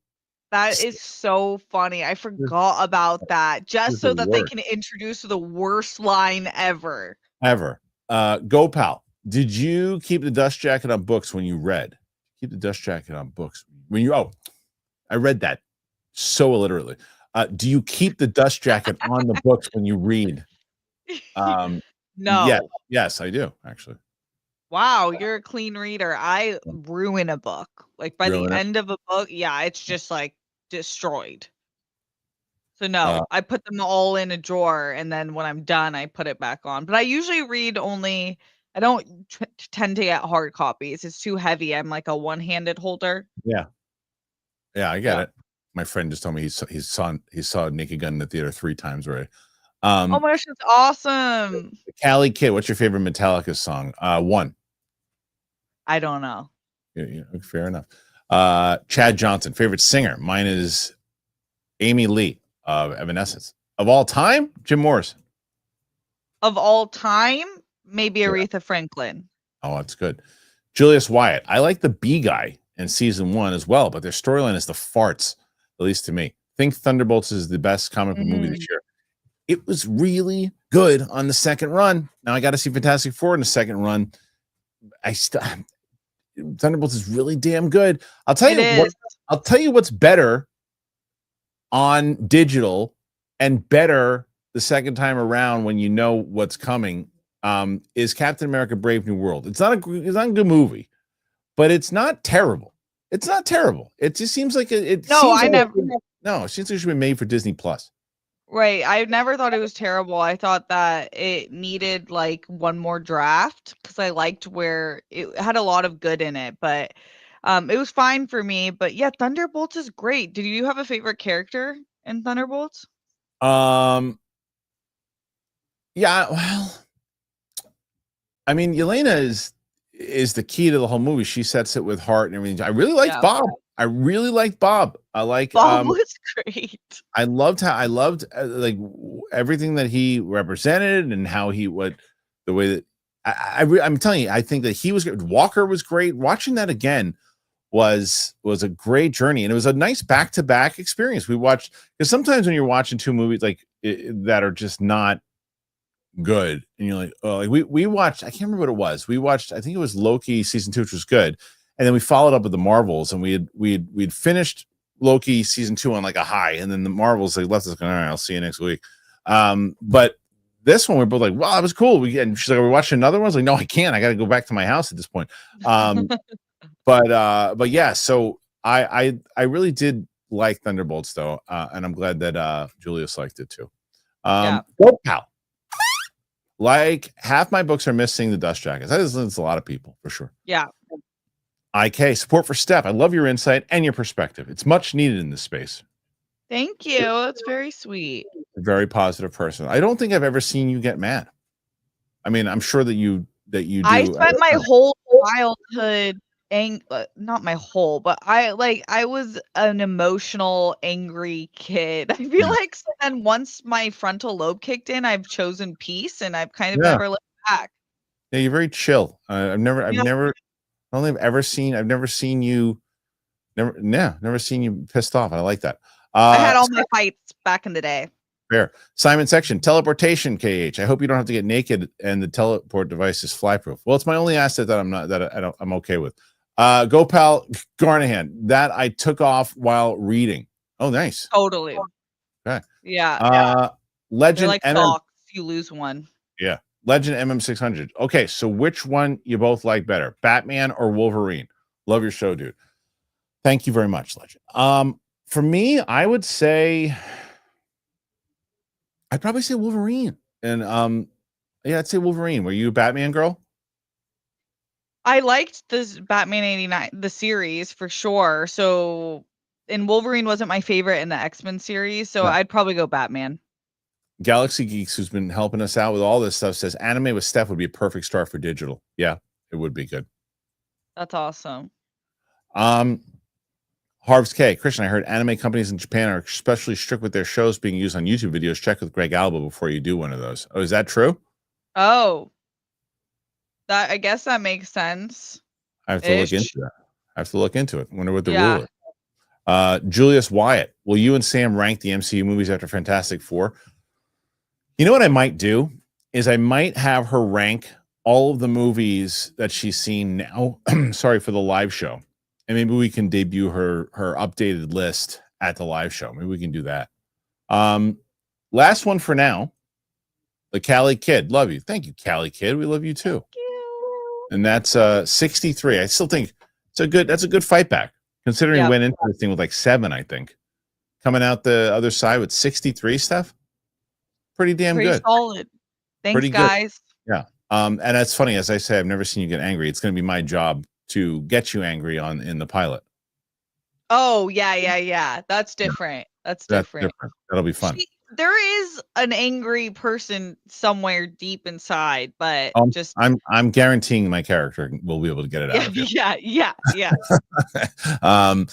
That is so funny. I forgot about that. Just so that they can introduce the worst line ever. Ever. Go Pal. Did you keep the dust jacket on books when you read? Keep the dust jacket on books when you. Oh, I read that so illiterately. Do you keep the dust jacket on the books when you read? No. Yes, I do actually. Wow, you're a clean reader. I ruin a book. Like by the Ruin it? end of a book, yeah, it's just like destroyed. So no, I put them all in a drawer, and then when I'm done, I put it back on. But I usually read only. I don't tend to get hard copies. It's too heavy. I'm like a one-handed holder. Yeah, I get it. My friend just told me he saw Naked Gun in the theater 3 times already. Oh my gosh, that's awesome. Cali Kid, what's your favorite Metallica song? 1. I don't know. Yeah, fair enough. Chad Johnson, favorite singer. Mine is Amy Lee of Evanescence. Of all time, Jim Morrison. Of all time, maybe Aretha Franklin. Oh, that's good. Julius Wyatt. I like the B guy in season 1 as well, but their storyline is the farts, at least to me. Think Thunderbolts is the best comic book movie this year. It was really good on the second run. Now I got to see Fantastic Four in the second run. Thunderbolts is really damn good. I'll tell you what's better on digital and better the second time around when you know what's coming is Captain America: Brave New World. It's not a good movie, but it's not terrible. It's not terrible. It just seems like it seems like it should be made for Disney Plus. Right. I never thought it was terrible. I thought that it needed like one more draft because I liked where it had a lot of good in it, but it was fine for me. But yeah, Thunderbolts is great. Did you have a favorite character in Thunderbolts? Yeah, well, I mean, Yelena is the key to the whole movie. She sets it with heart and everything. I really liked Bob. I really liked Bob. Bob was great. I loved like everything that he represented and how the way that I'm telling you, I think that he was good. Walker was great. Watching that again was a great journey, and it was a nice back-to-back experience. We watched, because sometimes when you're watching 2 movies like that are just not good, and you're like, oh, like we watched, I can't remember what it was. We watched, I think it was Loki season 2, which was good, and then we followed up with the Marvels, and we'd finished Loki season 2 on like a high, and then the Marvels like left us going, all right, I'll see you next week. But this one we're both like, wow, that was cool. And she's like, we're watching another one. I was like, no, I can't. I got to go back to my house at this point. But yeah, so I really did like Thunderbolts though, and I'm glad that Julius liked it too. Go Pal. Like half my books are missing the dust jackets. That's a lot of people for sure. Yeah. IK, support for Steph. I love your insight and your perspective. It's much needed in this space. Thank you. That's very sweet. A very positive person. I don't think I've ever seen you get mad. I mean, I'm sure that you do. I spent my whole childhood not my whole, but I was an emotional, angry kid. I feel like so then once my frontal lobe kicked in, I've chosen peace and I've kind of never looked back. Yeah, you're very chill. I've never seen you pissed off. I like that. I had all my fights back in the day. Fair. Simon Section, teleportation, KH. I hope you don't have to get naked and the teleport device is fly-proof. Well, it's my only asset that I'm okay with. Go Pal Garnahan, that I took off while reading. Oh, nice. Totally. Okay. Yeah. Legend like socks, you lose one. Yeah. Legend MM600. Okay, so which one you both like better, Batman or Wolverine? Love your show, dude. Thank you very much, Legend. For me, I would say I'd probably say Wolverine. And yeah, I'd say Wolverine. Were you a Batman girl? I liked this Batman 89, the series for sure. So, and Wolverine wasn't my favorite in the X-Men series, so I'd probably go Batman. Galaxy Geeks, who's been helping us out with all this stuff, says anime with Steph would be a perfect start for digital. Yeah, it would be good. That's awesome. Harv's K. Kristian, I heard anime companies in Japan are especially strict with their shows being used on YouTube videos. Check with Greg Alba before you do one of those. Oh, is that true? Oh, I guess that makes sense. I have to look into that. I have to look into it. Wonder what the Yeah. rule is. Julius Wyatt, will you and Sam rank the MCU movies after Fantastic Four? You know what I might do is I might have her rank all of the movies that she's seen now. Sorry, for the live show, and maybe we can debut her updated list at the live show. Maybe we can do that. Last one for now. The Cali Kid, love you. Thank you, Cali Kid. We love you too. Thank you. And that's 63. I still think that's a good fight back, considering Yep. we went into this thing with like 7, I think. Coming out the other side with 63, Steph. Pretty damn Pretty good. solid. Thanks, Pretty good. guys. Yeah. And that's funny. As I say, I've never seen you get angry. It's going to be my job to get you angry in the pilot. Oh, yeah. That's different. That's different. That'll be fun. There is an angry person somewhere deep inside, but just I'm guaranteeing my character will be able to get it out of you. Yeah. All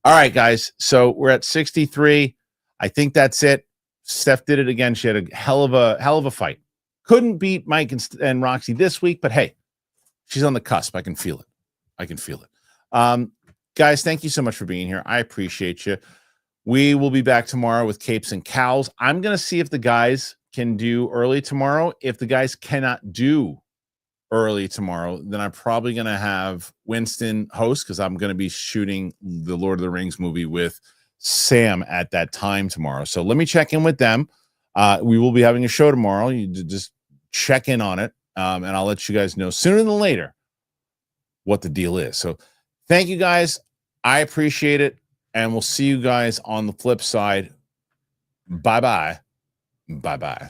right, guys. So we're at 63. I think that's it. Steph did it again. She had a hell of a fight. Couldn't beat Mike and Roxy this week, but hey, she's on the cusp. I can feel it. Guys, thank you so much for being here. I appreciate you. We will be back tomorrow with Capes and Cows. I'm going to see if the guys can do early tomorrow. If the guys cannot do early tomorrow, then I'm probably going to have Winston host, because I'm going to be shooting the Lord of the Rings movie with Sam at that time tomorrow. So let me check in with them. We will be having a show tomorrow. You just check in on it, and I'll let you guys know sooner than later what the deal is. So thank you, guys. I appreciate it. And we'll see you guys on the flip side. Bye-bye. Bye-bye.